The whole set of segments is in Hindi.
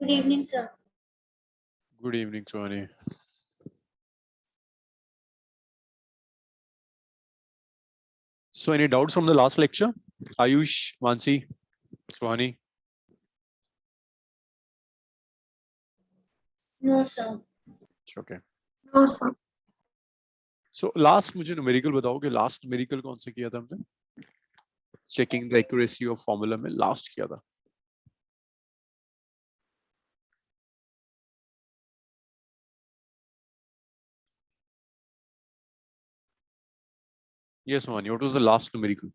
Good evening, sir. Good evening, Swani. So, any doubts from the last lecture? Ayush, Mansi, Swani? No, sir. Okay. No, sir. So, last मुझे numerical बताओ कि last numerical कौन सा किया था हमने? Checking the accuracy of formula में last किया था. Yes, Swani. What was the last numerical?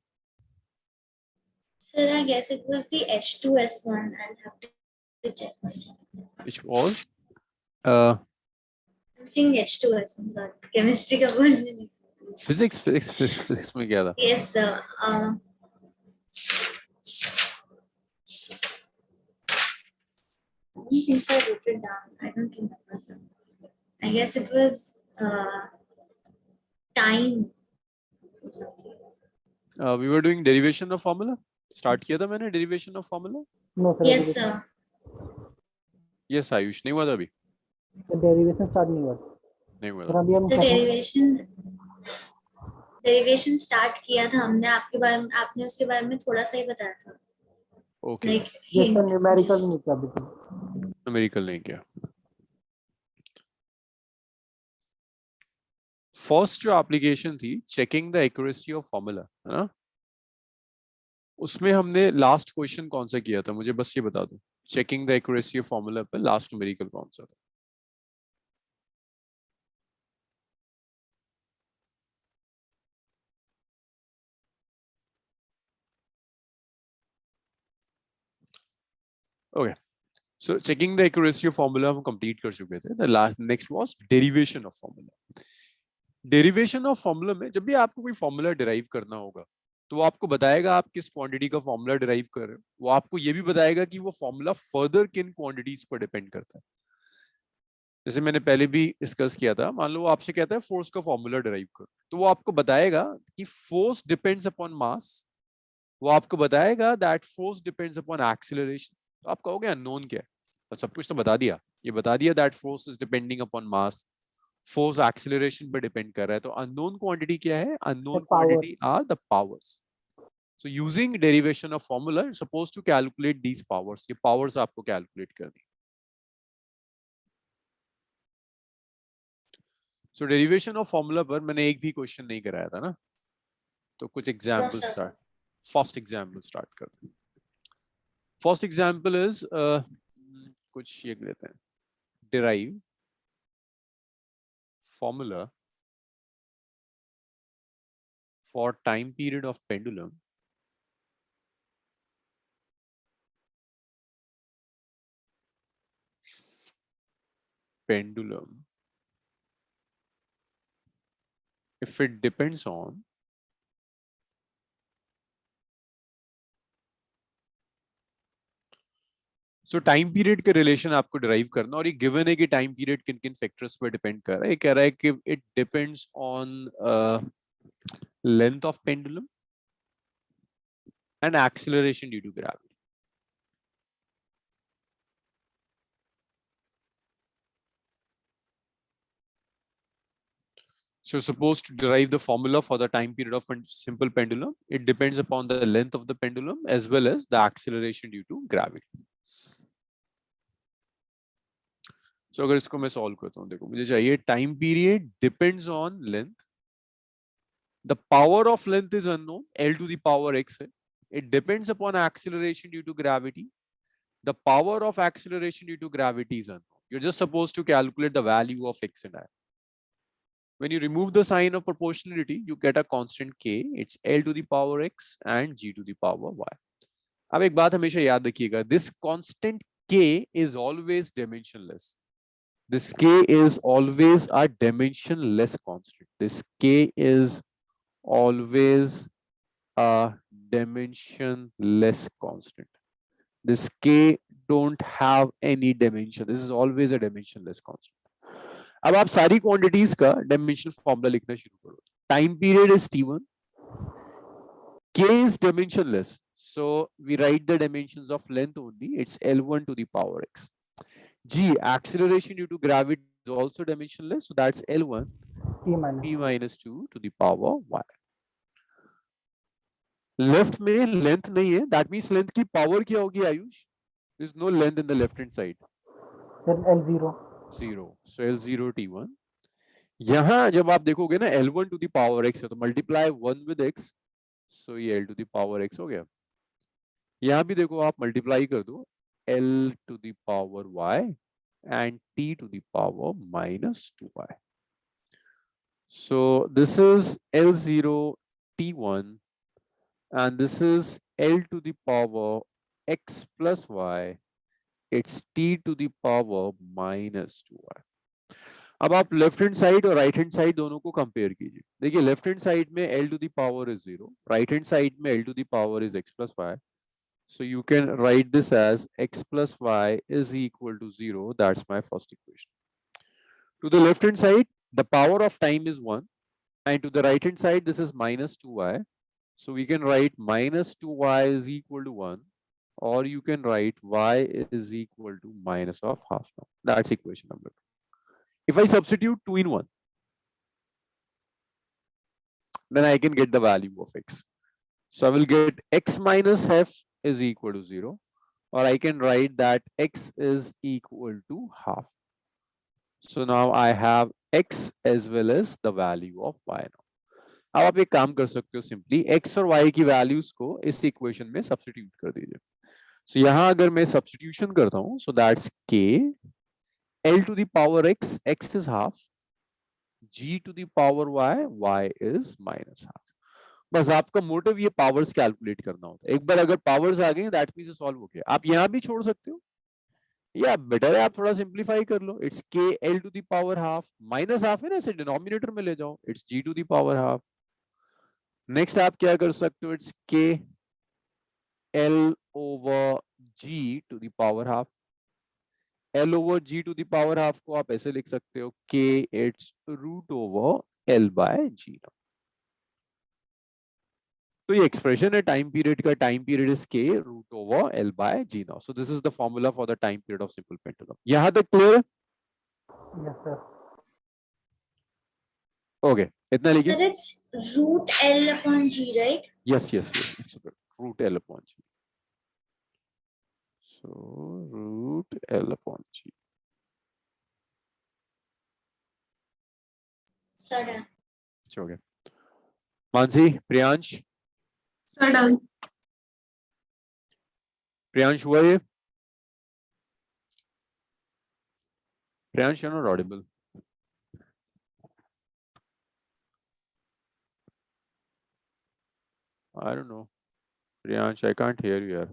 Sir, I guess it was the H2S1. I'll have to check myself. Which was? I'm saying H2S. I'm sorry. Chemistry का बोलने नहीं. Physics में क्या था? Yes, sir. Since I wrote it down, I don't remember, sir. I guess it was time. Or something. We were doing derivation of formula. Start किया था मैंने derivation of formula. No, sir. Yes, sir. Yes, Ayush. नहीं हुआ था अभी. डेरिवेशन स्टार्ट नहीं हुआ नहीं हुआ सर था. अभी हम So derivation start किया था हमने आपके बारे में आपने उसके बारे में थोड़ा सा ही बताया था. Okay. Like ये hint, सर न्यूमेरिकल just- नहीं किया अभी तक numerical नहीं किया. फर्स्ट जो एप्लीकेशन थी checking the accuracy of formula है ना, उसमें हमने लास्ट क्वेश्चन कौन सा किया था मुझे बस ये बता दो. Checking the accuracy of formula पे लास्ट न्यूमेरिकल कौन सा था? Okay, so checking the accuracy of formula हम कंप्लीट कर चुके थे. The last next was derivation of formula. Derivation of formula में जब भी आपको कोई फॉर्मूला डिराइव करना होगा तो वो आपको बताएगा आप किस क्वांटिटी का फॉर्मूला डिराइव कर रहे हो. वो आपको ये भी बताएगा कि वो फॉर्मूला फर्दर किन क्वांटिटीज पर डिपेंड करता है. जैसे मैंने पहले भी डिस्कस किया था, मान लो वो आपसे कहता है फोर्स का फॉर्मूला डिराइव करो, तो वो आपको बताएगा कि फोर्स डिपेंड्स अपॉन मास. वो आपको बताएगा that force depends upon acceleration. तो आप कहोगे अननोन क्या है, तो सब कुछ तो बता दिया. ये बता दिया that force is depending upon mass, force acceleration पर डिपेंड कर रहा है. तो अननोन क्वांटिटी क्या है? Unknown quantity are the powers. So using derivation of formula, you're supposed to calculate these powers. ये powers आपको calculate करनी. So derivation of formula पर मैंने एक भी क्वेश्चन नहीं कराया था ना, तो कुछ example sir. Start. First example start करते हैं. फर्स्ट एग्जाम्पल इज कुछ ये लेते हैं. derive formula for time period of pendulum if it depends on so time period के रिलेशन आपको डिराइव करना, और ये गिवन है कि टाइम पीरियड किन किन फैक्टर्स पर डिपेंड कर रहा है. ये कह रहा है कि it depends on length of pendulum and acceleration due to gravity. So you're supposed to derive the formula for the time period of a simple pendulum. It depends upon the length of the pendulum as well as the acceleration due to gravity. So अगर इसको मैं सॉल्व करता हूँ, देखो मुझे चाहिए time period depends on length. The power of length is unknown, L to the power x है. It depends upon acceleration due to gravity. The power of acceleration due to gravity is unknown. You're just supposed to calculate the value of x and I. When you remove the sign of proportionality, you get a constant k. It's L to the power x and g to the power y. अब एक बात हमेशा याद रखिएगा, this constant k is always dimensionless. This k is always a dimensionless constant. This k is always a dimensionless constant. This k don't have any dimension. This is always a dimensionless constant. अब आप सारी क्वांटिटीज का डायमेंशन फॉर्मूला लिखना शुरू करो. Time period is t1, k is dimensionless, so we write the dimensions of length only. It's L1 to the power x. G, acceleration due to gravity is also dimensionless, so that's L1 T minus. p minus 2 to the power y. Left में लेंथ नहीं है, दैट मींस लेंथ की पावर क्या होगी Ayush? There is no length in the left hand side. Then L0. 0. So L0 T1. यहाँ जब आप देखोगे ना L1 to the power x है तो मल्टीप्लाई 1 with x, so ये L to the power x हो गया. यहाँ भी देखो आप मल्टीप्लाई कर दो L to the power y and t to the power minus 2y. So this is L0 T1 and this is L to the power x plus y. It's t to the power minus 2y. अब आप लेफ्ट हैंड साइड और राइट हैंड साइड दोनों को कंपेयर कीजिए. देखिए लेफ्ट हैंड साइड में L to the power is 0, right hand side में L to the power is x plus y. So you can write this as x plus y is equal to 0. That's my first equation. To the left hand side, the power of time is 1, and to the right hand side, this is minus 2y. So we can write minus 2y is equal to 1, or you can write y is equal to minus of half. Now that's equation number 2. If I substitute 2 in 1, then I can get the value of x. So I will get x minus half is equal to 0, or I can write that x is equal to half. So now I have x as well as the value of y now. अब आप एक काम कर सकते हो, सिंपली x और y की वैल्यूज को इस इक्वेशन में सब्स्टिट्यूट कर दीजिए. सो यहां अगर मैं सब्स्टिट्यूशन करता हूं, so that's k L to the power x, x is half, g to the power y, y is minus half. बस आपका मोटिव ये पावर्स कैलकुलेट करना होता है. एक बार अगर पावर्स आ गई दैट मींस सॉल्व हो गया. आप यहां भी छोड़ सकते हो या बेटर है आप थोड़ा सिंप्लीफाई कर लो. It's k L to the power half, minus half है ना, इसे डिनोमिनेटर में ले जाओ, it's g to the power half. Next आप क्या कर सकते हो, it's k L over g to the power half. L over g to the power half को आप ऐसे लिख सकते हो k it's root over L by g. तो ये एक्सप्रेशन है टाइम पीरियड का. Time period is k root over L by g now. So this is the formula for the time period of simple pendulum. यहाँ तक क्लियर है? Yes, sir. ओके, इतना लिखिए. Sir, it's root L upon G, right? Yes, it's root L upon g. So root L upon g. Sir, done. हो गया. Mansi, Priyansh, Sir, done. प्रियांश हुआ ये? Priyansh, you're not audible. I don't know. Priyansh, I can't hear you here.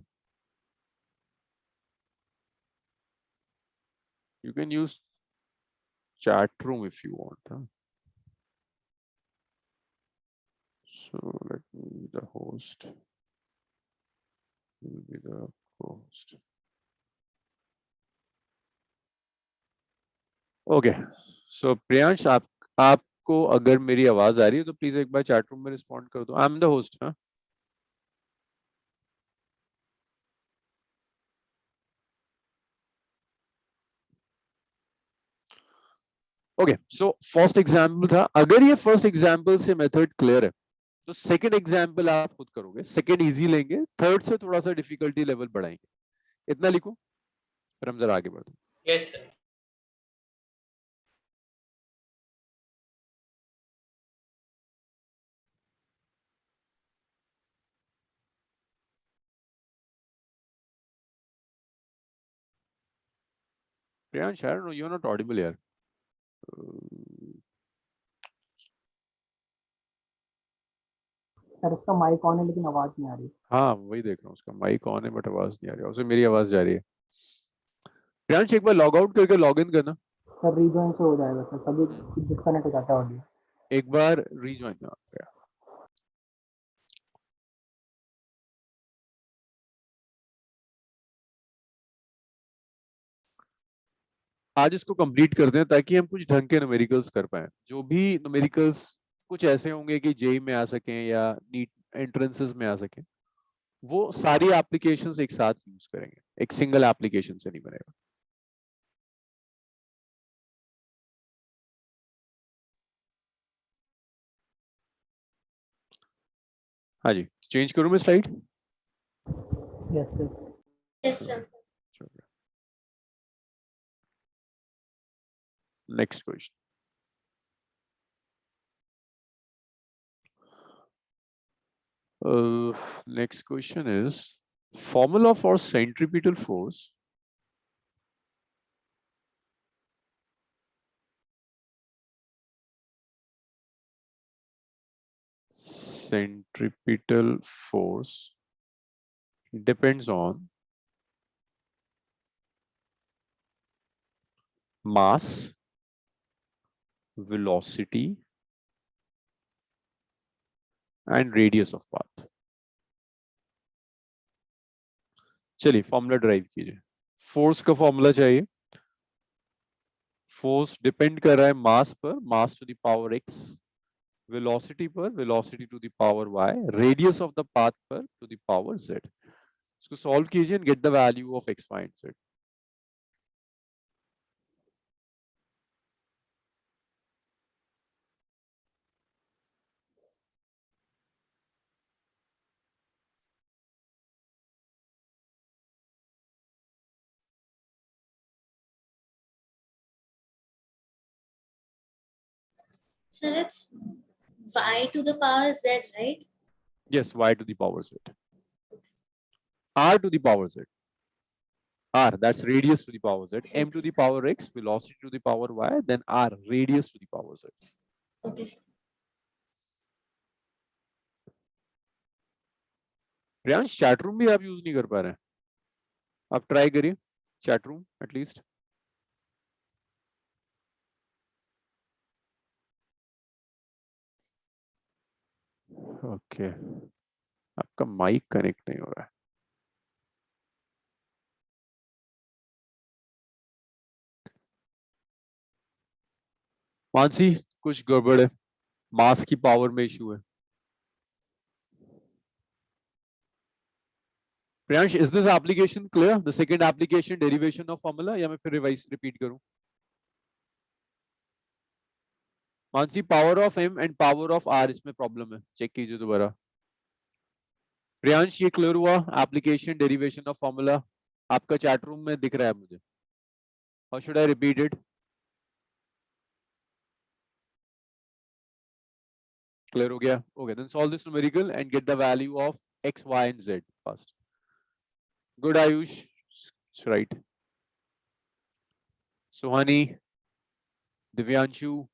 You can use chat room if you want. Huh? So let me be the host. You will be the host. Okay. So Priyansh, आपको अगर मेरी आवाज आ रही है तो प्लीज एक बार चैट रूम में रिस्पॉन्ड कर दो. I am the host. हाँ, ओके. सो फर्स्ट एग्जाम्पल था. अगर ये फर्स्ट एग्जाम्पल से मेथड क्लियर है तो सेकंड एग्जाम्पल आप खुद करोगे. सेकंड इजी लेंगे, थर्ड से थोड़ा सा डिफिकल्टी लेवल बढ़ाएंगे. इतना लिखो, फिर हम जरा आगे बढ़ते हैं. Yes, sir. Priyansh, I don't know, you're not audible here. Sir उसका माइक ऑन है लेकिन आवाज नहीं आ रही. हाँ, वही देख रहा हूँ, उसका माइक ऑन है बट आवाज नहीं आ रही. उसे मेरी आवाज जा रही है. प्रियांश, एक बार लॉग आउट करके लॉग इन करना. सर रीजॉइन से हो जाएगा सर, कभी डिस्कनेक्ट हो जाता है ऑडियो. एक बार रीजॉइन करना. आज इसको कंप्लीट करते हैं ताकि हम कुछ ढंग के न्यूमेरिकल्स कर पाए. जो भी न्यूमेरिकल्स कुछ ऐसे होंगे कि जेई में आ सकें या नीट एंट्रेंसेस में आ सकें, वो सारी एप्लीकेशंस एक साथ यूज करेंगे. एक सिंगल एप्लीकेशन से नहीं बनेगा. हाँ जी, चेंज करूँ मैं slide? Yes, sir. Yes, sir. Next question. Next question is formula for centripetal force. Centripetal force depends on mass, velocity, and radius of path. चलिए फॉर्मूला ड्राइव कीजिए. फोर्स का फॉर्मूला चाहिए. फोर्स डिपेंड कर रहा है मास पर, mass to the power x, velocity पर, velocity to the power y, radius of the path पर टू द पावर z. इसको सॉल्व कीजिए and get the value of x, y and z. Sir, it's y to the power z, right? Yes, y to the power z. R to the power z. R, that's radius to the power z. M to the power x, velocity to the power y, then R, radius to the power z. Okay, sir. Priyansh chat room भी आप यूज नहीं कर पा रहे हैं. आप ट्राई करिए चैट रूम एटलीस्ट. ओके, आपका माइक कनेक्ट नहीं हो रहा है. मानसी, कुछ गड़बड़ है, मास की पावर में इशू है. Priyansh, is this application clear? The second application, derivation of formula, या मैं फिर रिवाइज रिपीट करूं? Mansi, power of m and power of r, इसमें प्रॉब्लम है, चेक कीजिए दोबारा. प्रियांश, ये क्लियर हुआ? एप्लीकेशन, डेरिवेशन ऑफ फॉर्मूला आपका चैट रूम में दिख रहा है मुझे. How should I repeat it? Clear हो गया? Okay, then solve this numerical and get the value of x, y and z first. Good Ayush, right. Suhani, Divyanshu,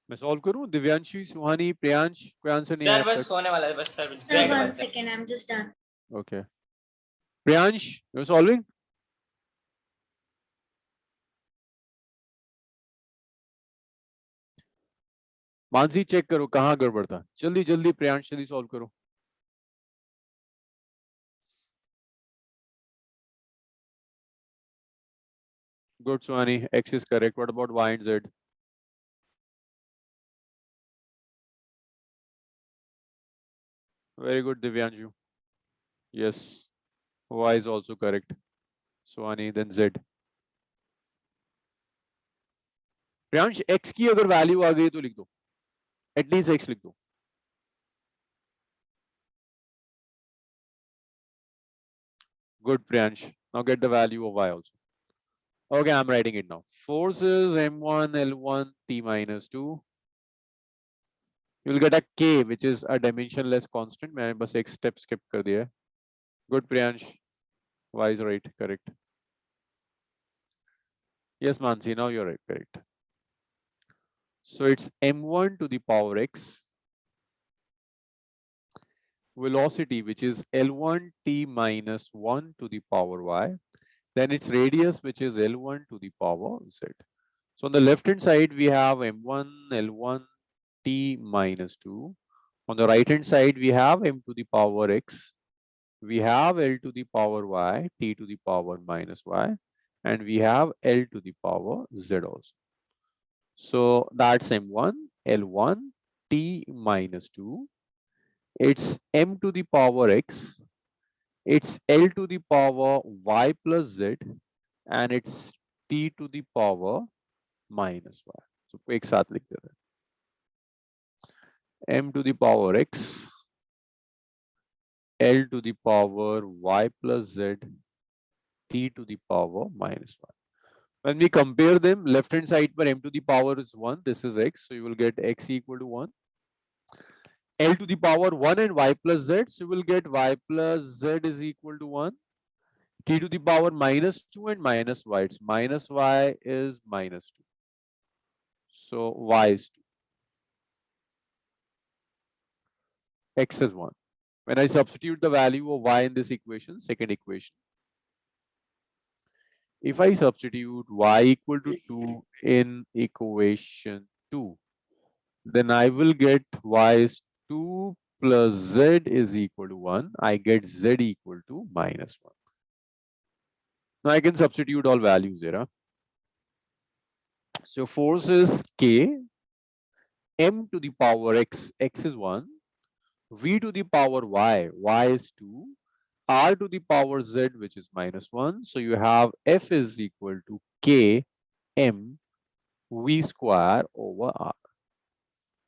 मैं सॉल्व करूं? दिव्यांशु, सुहानी, प्रियांश, कोई आंसर नहीं आया सर अब बस तक? होने वाला है बस सर Sir, ग्रेड one बस है second. I'm just done. Okay. Priyansh, you are solving? Mansi, check करो कहाँ गड़बड़ था. जल्दी जल्दी प्रियांश, जल्दी सॉल्व करो. Good, Suhani. X is correct. What about Y and Z? Very good, Divyanshu. Yes, Y is also correct. Suhani, then Z. Priyansh, X की अगर वैल्यू आ गई तो लिख दो. एटलीस्ट X लिख दो. Good, Priyansh. Now get the value of Y also. Okay, I'm writing it now. Force is M1 L1 T minus 2. You'll get a K, which is a dimensionless constant. मैंने बस एक step skip कर दिया है. Good, Priyansh. Y is right, correct. Yes, Mansi, now you're right, correct. So it's M1 to the power X velocity, which is L1 t minus 1 to the power y, then its radius, which is L1 to the power z. So on the left hand side, we have m1 L1 t minus 2. On the right hand side, we have m to the power x. We have L to the power y, t to the power minus y, and we have L to the power z also. So that's m1 L1 t minus 2. It's m to the power x. It's L to the power y plus z, and it's t to the power minus y. So एक साथ लिख देते हैं. M to the power x, L to the power y plus z, t to the power minus y. When we compare them, left hand side पर m to the power is 1, this is x, so you will get x equal to 1. L to the power 1 and y plus z, so you will get y plus z is equal to 1. T to the power minus 2 and minus y, it's minus y is minus 2. So y is 2. X is 1. When I substitute the value of y in this equation, second equation, if I substitute y equal to 2 in equation 2, then I will get y is 2 plus z is equal to 1. I get z equal to minus 1. Now I can substitute all values there. So force is K, m to the power x, x is 1, v to the power y, y is 2, r to the power z, which is minus 1. So you have F is equal to K m v square over r.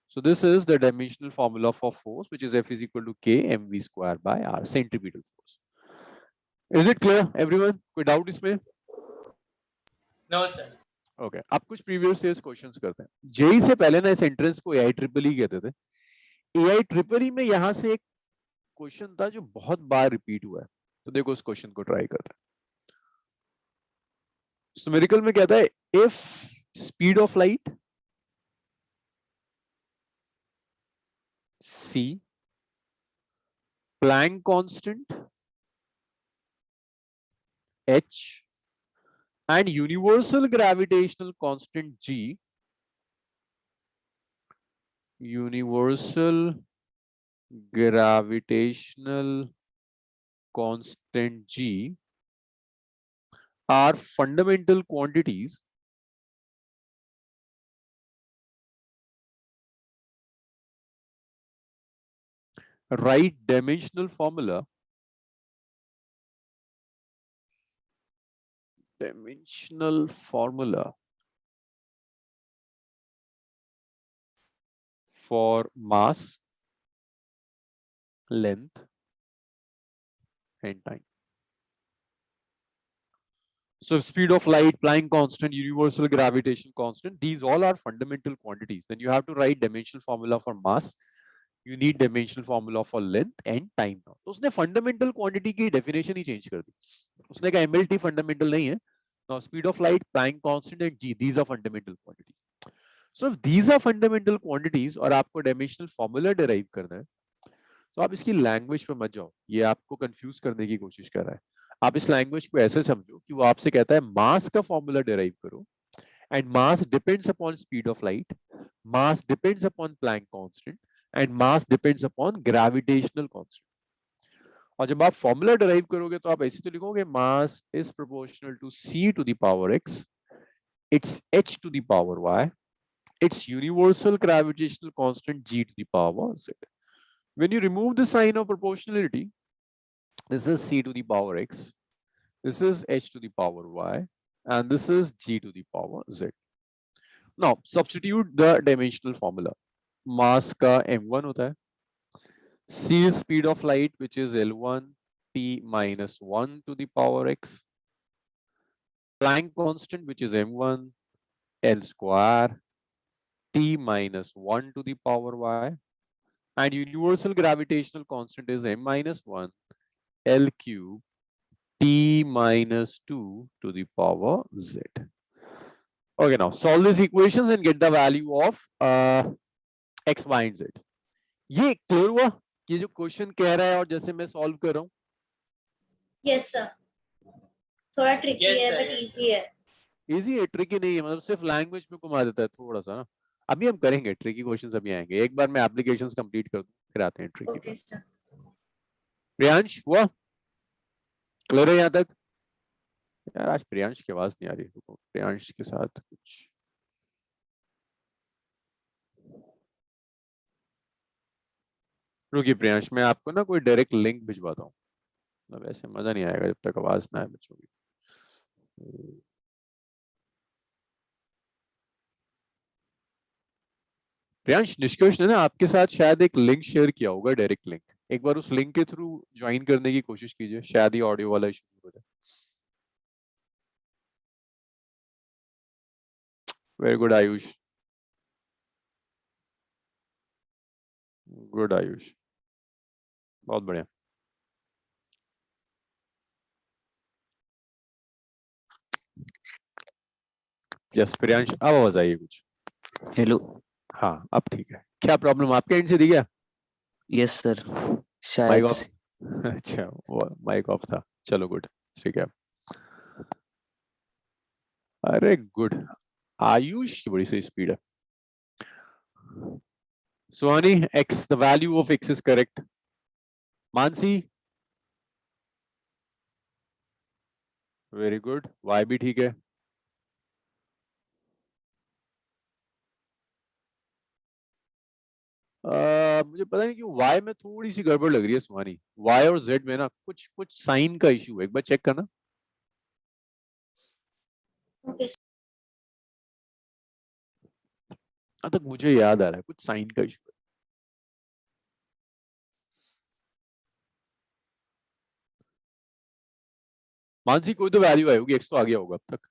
So this is the dimensional formula for force, which is F is equal to K mv square by r, centripetal force. Is it clear, everyone? कोई doubt इसमें? No, sir. ओके अब कुछ प्रीवियस ईयर्स क्वेश्चंस करते हैं. जेई से पहले ना इस एंट्रेंस को एआई ट्रिपल ई कहते थे. एआई ट्रिपल ई में यहां से एक क्वेश्चन था जो बहुत बार रिपीट हुआ है, तो देखो उस क्वेश्चन को ट्राई करते हैं. न्यूमेरिकल में कहता है if speed of light c, Planck constant h, and universal gravitational constant g, universal gravitational constant g are fundamental quantities write dimensional formula for mass, length, and time. So speed of light, Planck constant, universal gravitation constant, these all are fundamental quantities. Then you have to write dimensional formula for mass. You need dimensional formula for length and time. तो उसने fundamental quantity की definition ही change कर दी. उसने कहा MLT fundamental नहीं है. Now speed of light, Planck constant and G, these are fundamental quantities. So if these are fundamental quantities और आपको dimensional formula derive करना है, तो आप इसकी language पे मत जाओ. ये आपको confuse करने की कोशिश कर रहा है. आप इस language को ऐसे समझो कि वो आपसे कहता है mass का formula derive करो, and mass depends upon speed of light, mass depends upon Planck constant, and mass depends upon gravitational constant. और जब आप फॉर्मूला डिराइव करोगे तो आप ऐसे तो लिखोगे mass is proportional to c to the power x, it's h to the power y, it's universal gravitational constant g to the power z. When you remove the sign of proportionality, this is c to the power x, this is h to the power y, and this is g to the power z. Now substitute the dimensional formula. Mass का m1 होता है, c is speed of light, which is L1 t minus 1 to the power x, Planck constant, which is m1 L square t minus 1 to the power y, and universal gravitational constant is m minus 1 L cube t minus 2 to the power z. Okay, now solve these equations and get the value of x, y and z. ये क्लियर हुआ ये जो क्वेश्चन कह रहा है और जैसे मैं सॉल्व कर रहा हूँ, Yes, sir. थोड़ा ट्रिकी Yes, है sir, बट yes, इजी है. इजी है, ट्रिकी नहीं है, मतलब सिर्फ लैंग्वेज में घुमा देता है थोड़ा सा ना। अभी हम करेंगे ट्रिकी क्वेश्चंस, अभी आएंगे, एक बार मैं एप्लीकेशंस कंप्लीट कर दूं फिर आते हैं ट्रिकी ओके पर। सर. प्रियांश हुआ क्लियर है यहाँ तक? यार आज प्रियांश की आवाज नहीं आ रही, रुको, प्रियांश के साथ कुछ रुकिए प्रियांश, मैं आपको ना कोई डायरेक्ट लिंक भिजवाता हूँ, मतलब ऐसे मजा नहीं आएगा जब तक आवाज ना आए बच्चों की। प्रियांश, निष्कर्ष ने ना आपके साथ शायद एक लिंक शेयर किया होगा, डायरेक्ट लिंक, एक बार उस लिंक के थ्रू ज्वाइन करने की कोशिश कीजिए, शायद ही ऑडियो वाला इशू हो जाए। Very good Ayush, good Ayush, बहुत बढ़िया। यस प्रियांश, अब आवाज आई है कुछ? हेलो। हाँ अब ठीक है। क्या प्रॉब्लम आपके एंड से थी क्या? यस सर, माइक शायद ऑफ? अच्छा वो माइक ऑफ था, चलो गुड, ठीक है। अरे गुड, आयुष की बड़ी सही स्पीड है। सुहानी, x, the value of x is correct. Mansi, very good, y भी ठीक है। मुझे पता नहीं क्यों y में थोड़ी सी गड़बड़ लग रही है सुहानी, y और z में ना कुछ कुछ साइन का इशू है, एक बार चेक करना। ओके. तक मुझे याद आ रहा है कुछ साइन का इशू है। मानसी, कोई तो वैल्यू आई होगी, x तो आ गया होगा अब तक।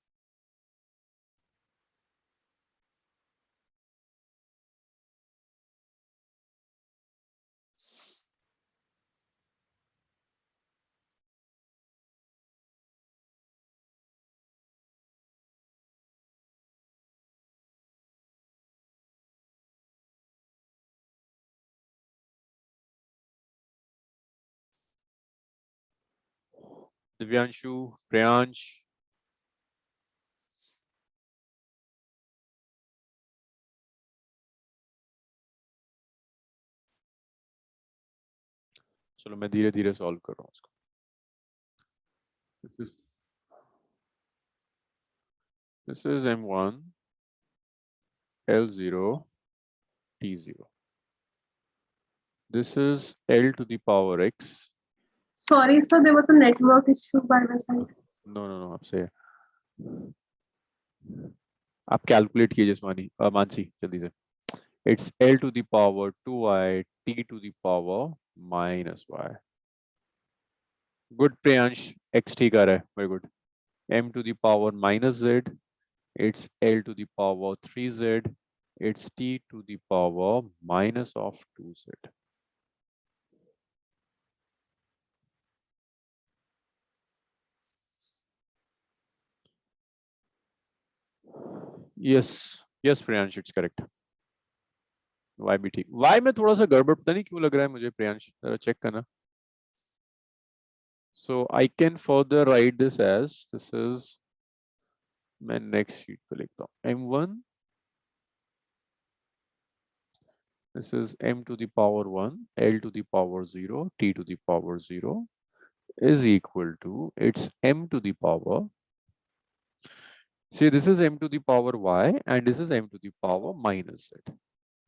दिव्यांशु, प्रियांश, चलो मैं धीरे धीरे सॉल्व कर रहा हूँ इसको। This is m1 L0 T0. This is L to the power x. Sorry, sir, there was a network issue by my side. No, आपसे आप कैलकुलेट कीजिए स्वानी, मानसी जल्दी से। It's L to the power 2i t to the power minus y. Good Priyansh, x ठीक आ रहा है, very good. M to the power minus z, it's L to the power 3z, it's t to the power minus of 2z. yes Priyansh, it's correct. y भी ठीक, y में थोड़ा सा गड़बड़ पता नहीं क्यों लग रहा है मुझे प्रियांश, जरा चेक करना। So I can further write this as, this is, मैं next sheet पे लिखता हूँ m1, this is m to the power 1 L to the power 0 t to the power 0 is equal to, it's m to the power, see this is m to the power y and this is m to the power minus z.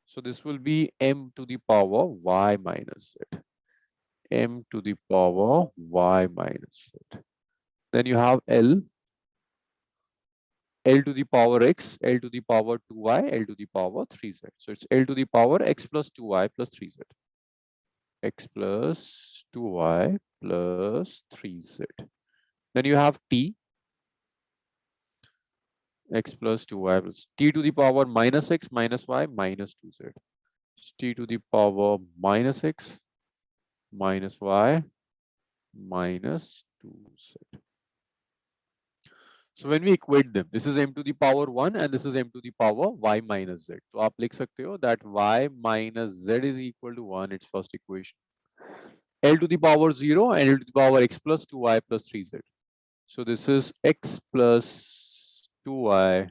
So this will be m to the power y minus z, m to the power y minus z. Then you have L to the power x, L to the power 2y, L to the power 3z. So it's L to the power x plus 2y plus 3z. X plus 2y plus 3z. Then you have t, x plus 2y plus t to the power minus x minus y minus 2z. It's t to the power minus x minus y minus 2z. So when we equate them, this is m to the power 1 and this is m to the power y minus z. तो आप लिख सकते हो that y minus z is equal to 1, its first equation. L to the power 0 and L to the power x plus 2y plus 3z. So this is x plus 2y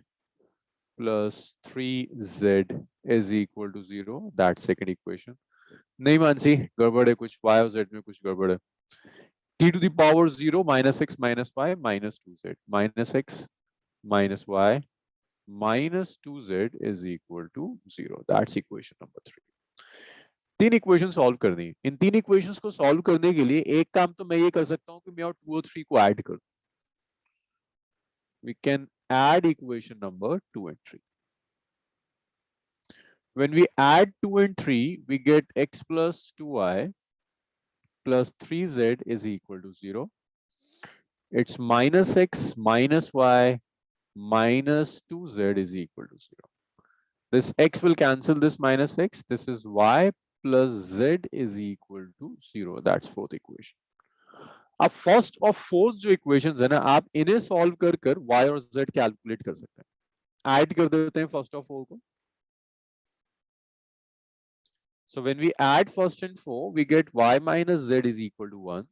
plus 3z is equal to 0. That's second equation. नहीं मानसी, गड़बड़ है कुछ, y और z में कुछ गड़बड़ है. T to the power 0 minus x minus y minus 2z minus x minus y minus 2z is equal to 0. That's equation number 3. तीन इक्वेशन सॉल्व करनी है. इन तीन इक्वेशंस को सॉल्व करने के लिए एक काम तो मैं ये कर सकता हूं कि मैं और 2 और 3 को ऐड कर दूं. We can add equation number 2 and 3. When we add 2 and 3, we get x plus 2y plus 3z is equal to 0. It's minus x minus y minus 2z is equal to 0. This x will cancel this minus x. This is y plus z is equal to 0. That's fourth equation. अब फर्स्ट और फोर्थ जो इक्वेशंस है ना, आप इन्हें सॉल्व कर कर y और z कैलकुलेट कर सकते हैं. ऐड कर देते हैं फर्स्ट और फोर को. So when we add first and 4, we get y minus z is equal to 1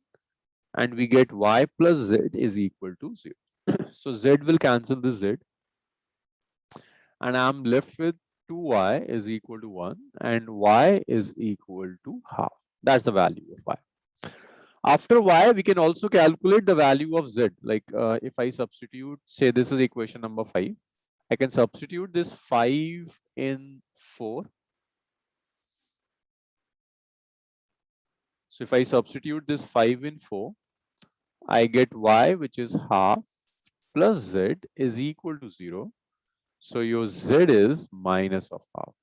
and we get y plus z is equal to 0. So z will cancel this z and I'm left with 2y is equal to 1 and y is equal to half. That's the value of y. After y, we can also calculate the value of z. Like if I substitute, say this is equation number 5, I can substitute this 5 in 4. So if I substitute this 5 in 4, I get y, which is half, plus z is equal to 0. So your z is minus of half.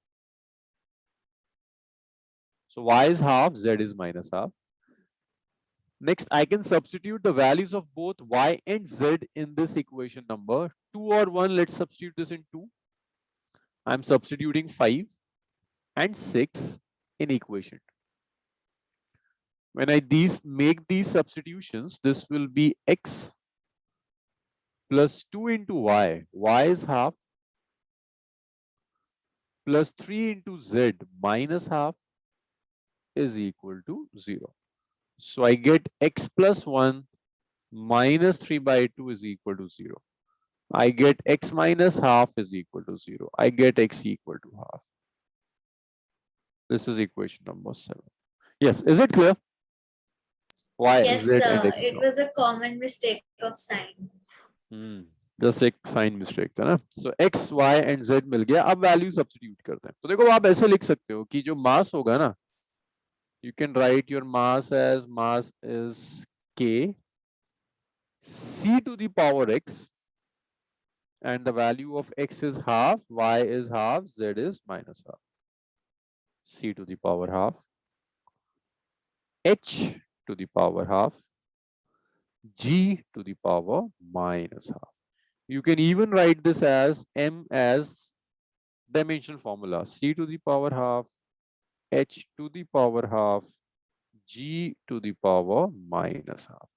So y is half, z is minus half. Next, I can substitute the values of both y and z in this equation number. 2 or 1, let's substitute this in 2. I'm substituting 5 and 6 in equation 2. When I make these substitutions, this will be x plus 2 into y. Y is half plus 3 into z minus half is equal to 0. So I get x plus 1 minus 3 by 2 is equal to 0. I get x minus half is equal to 0. I get x equal to half. This is equation number 7. Yes, is it clear? Y, Yes, z and x. it was a common mistake of sign. Just एक साइन मिस्टेक था ना. सो x, y एंड z मिल गया. अब वैल्यू सब्स्टिट्यूट करते हैं. तो देखो आप ऐसे लिख सकते हो कि जो मास होगा ना, you can write your mass as mass is k c to the power x and the value of x is half, y is half, z is minus half. C to the power half, h to the power half, g to the power minus half. You can even write this as m as dimensional formula. C to the power half, h to the power half, g to the power minus half.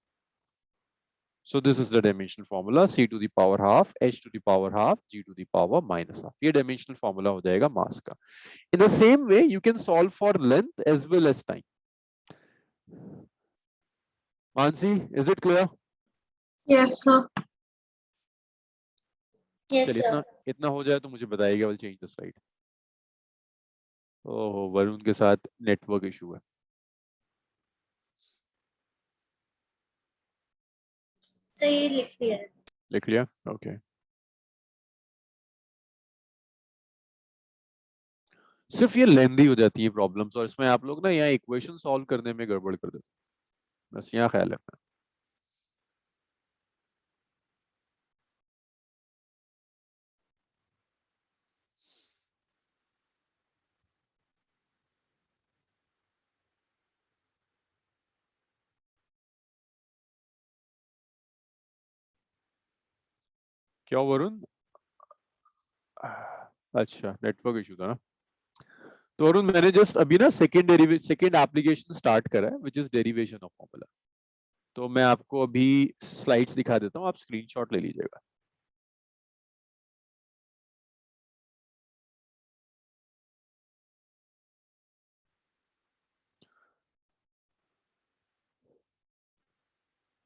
So this is the dimensional formula. C to the power half, h to the power half, g to the power minus half. ये dimensional formula हो जाएगा mass का. In the same way, you can solve for length as well as time. Mansi, is it clear? Yes, sir. Yes, चलिए sir. इतना हो जाए तो मुझे बताइएगा. We'll change the slide. ओह, वरुण के साथ नेटवर्क इशू है. सही लिख लिया. लिख लिया? ओके. सिर्फ ये लेंदी हो जाती है प्रॉब्लम्स और इसमें आप लोग ना यहाँ इक्वेशन सॉल्व करने में गड़बड़ कर देते. बस यहाँ ख्याल रखना. क्या वरुण? अच्छा, नेटवर्क इशू था ना. तो वरुण मैंने जस्ट अभी ना सेकंड एप्लीकेशन स्टार्ट करा है which is derivation of formula. तो मैं आपको अभी स्लाइड्स दिखा देता हूँ, आप स्क्रीनशॉट ले लीजिएगा.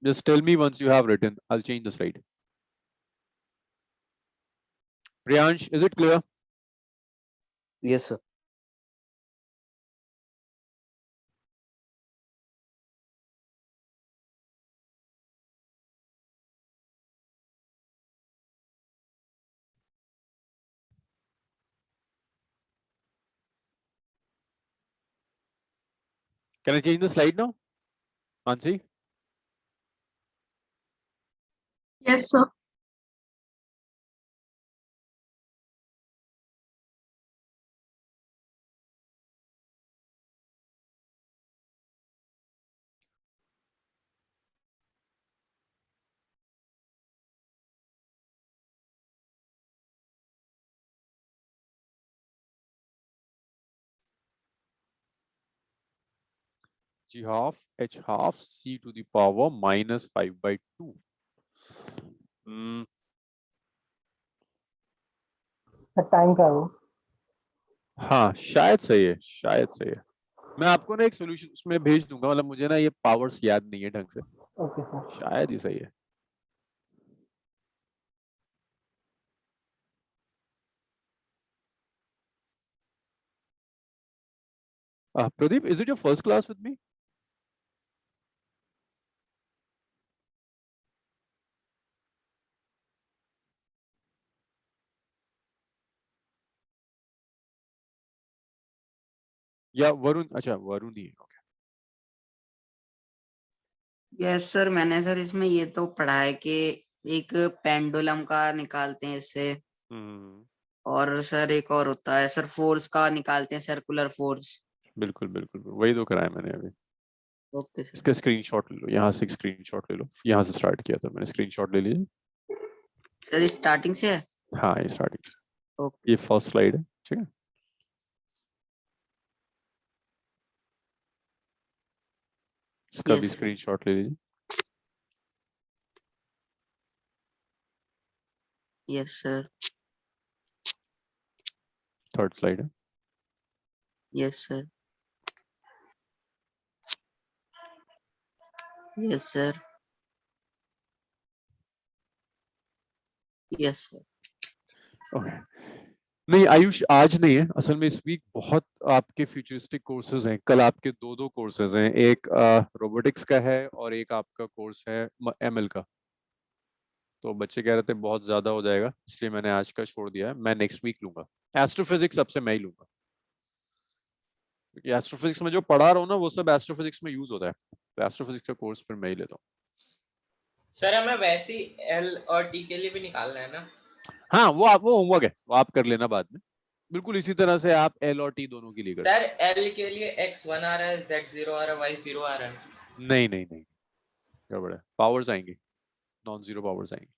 Just tell me once you have written. I'll change the slide. Priyansh, is it clear? Yes, sir. Can I change the slide now? Mansi? Yes, sir. G half H half C to the power minus 5/2. Time का है वो. हाँ शायद सही है, शायद सही है. मैं आपको ना एक सोल्यूशन उसमें भेज दूंगा, मतलब मुझे ना ये पावर्स याद नहीं है ढंग से. Okay sir. शायद ही सही है. Pradeep, is it your first class with me? या वरुण? अच्छा वरुण ही. ओके. यस सर, मैंने सर इसमें ये तो पढ़ा है कि एक पेंडुलम का निकालते हैं इससे, और सर एक और होता है सर फोर्स का निकालते हैं, सर्कुलर फोर्स. बिल्कुल बिल्कुल वही तो कराया मैंने अभी. Okay sir. इसका स्क्रीनशॉट ले लो, यहाँ से स्क्रीनशॉट ले लो. यहाँ से स्टार्ट किया था मैंने, स्क्रीनशॉट ले लीजिए. सर स्टार्टिंग से है. हाँ ये स्टार्टिंग से. ओके. ये फर्स्ट स्लाइड है. ठीक है. इसका भी Yes, sir. स्क्रीनशॉट ले लीजिए. Yes sir. थर्ड स्लाइड है. Yes sir. Yes sir. Yes sir. Okay. नहीं आयुष आज नहीं है असल में. इस वीक बहुत आपके फ्यूचरिस्टिक कोर्सेज हैं. कल आपके दो कोर्सेज हैं. एक रोबोटिक्स का है और एक आपका कोर्स है एमएल का. तो बच्चे कह रहे थे बहुत ज्यादा हो जाएगा, इसलिए मैंने आज का छोड़ दिया है. मैं नेक्स्ट वीक लूंगा. एस्ट्रोफिजिक्स सबसे मैं ही लूंगा. एस्ट्रोफिजिक्स में जो पढ़ा रहा हूँ ना वो सब एस्ट्रोफिजिक्स में यूज होता है. तो एस्ट्रोफिजिक्स का कोर्स फिर मैं ही लेता हूँ. सर हमें वैसे ही एल और टी के लिए भी निकालना है ना? हाँ वो होमवर्क है, वो आप कर लेना बाद में. बिल्कुल इसी तरह से आप एल और टी दोनों के लिए कर. सर एल के लिए x1 आ रहा है, z0 आ रहा है, y0 आ रहा है. नहीं गड़बड़ है. पावर्स आएंगे, नॉन जीरो पावर्स आएंगे.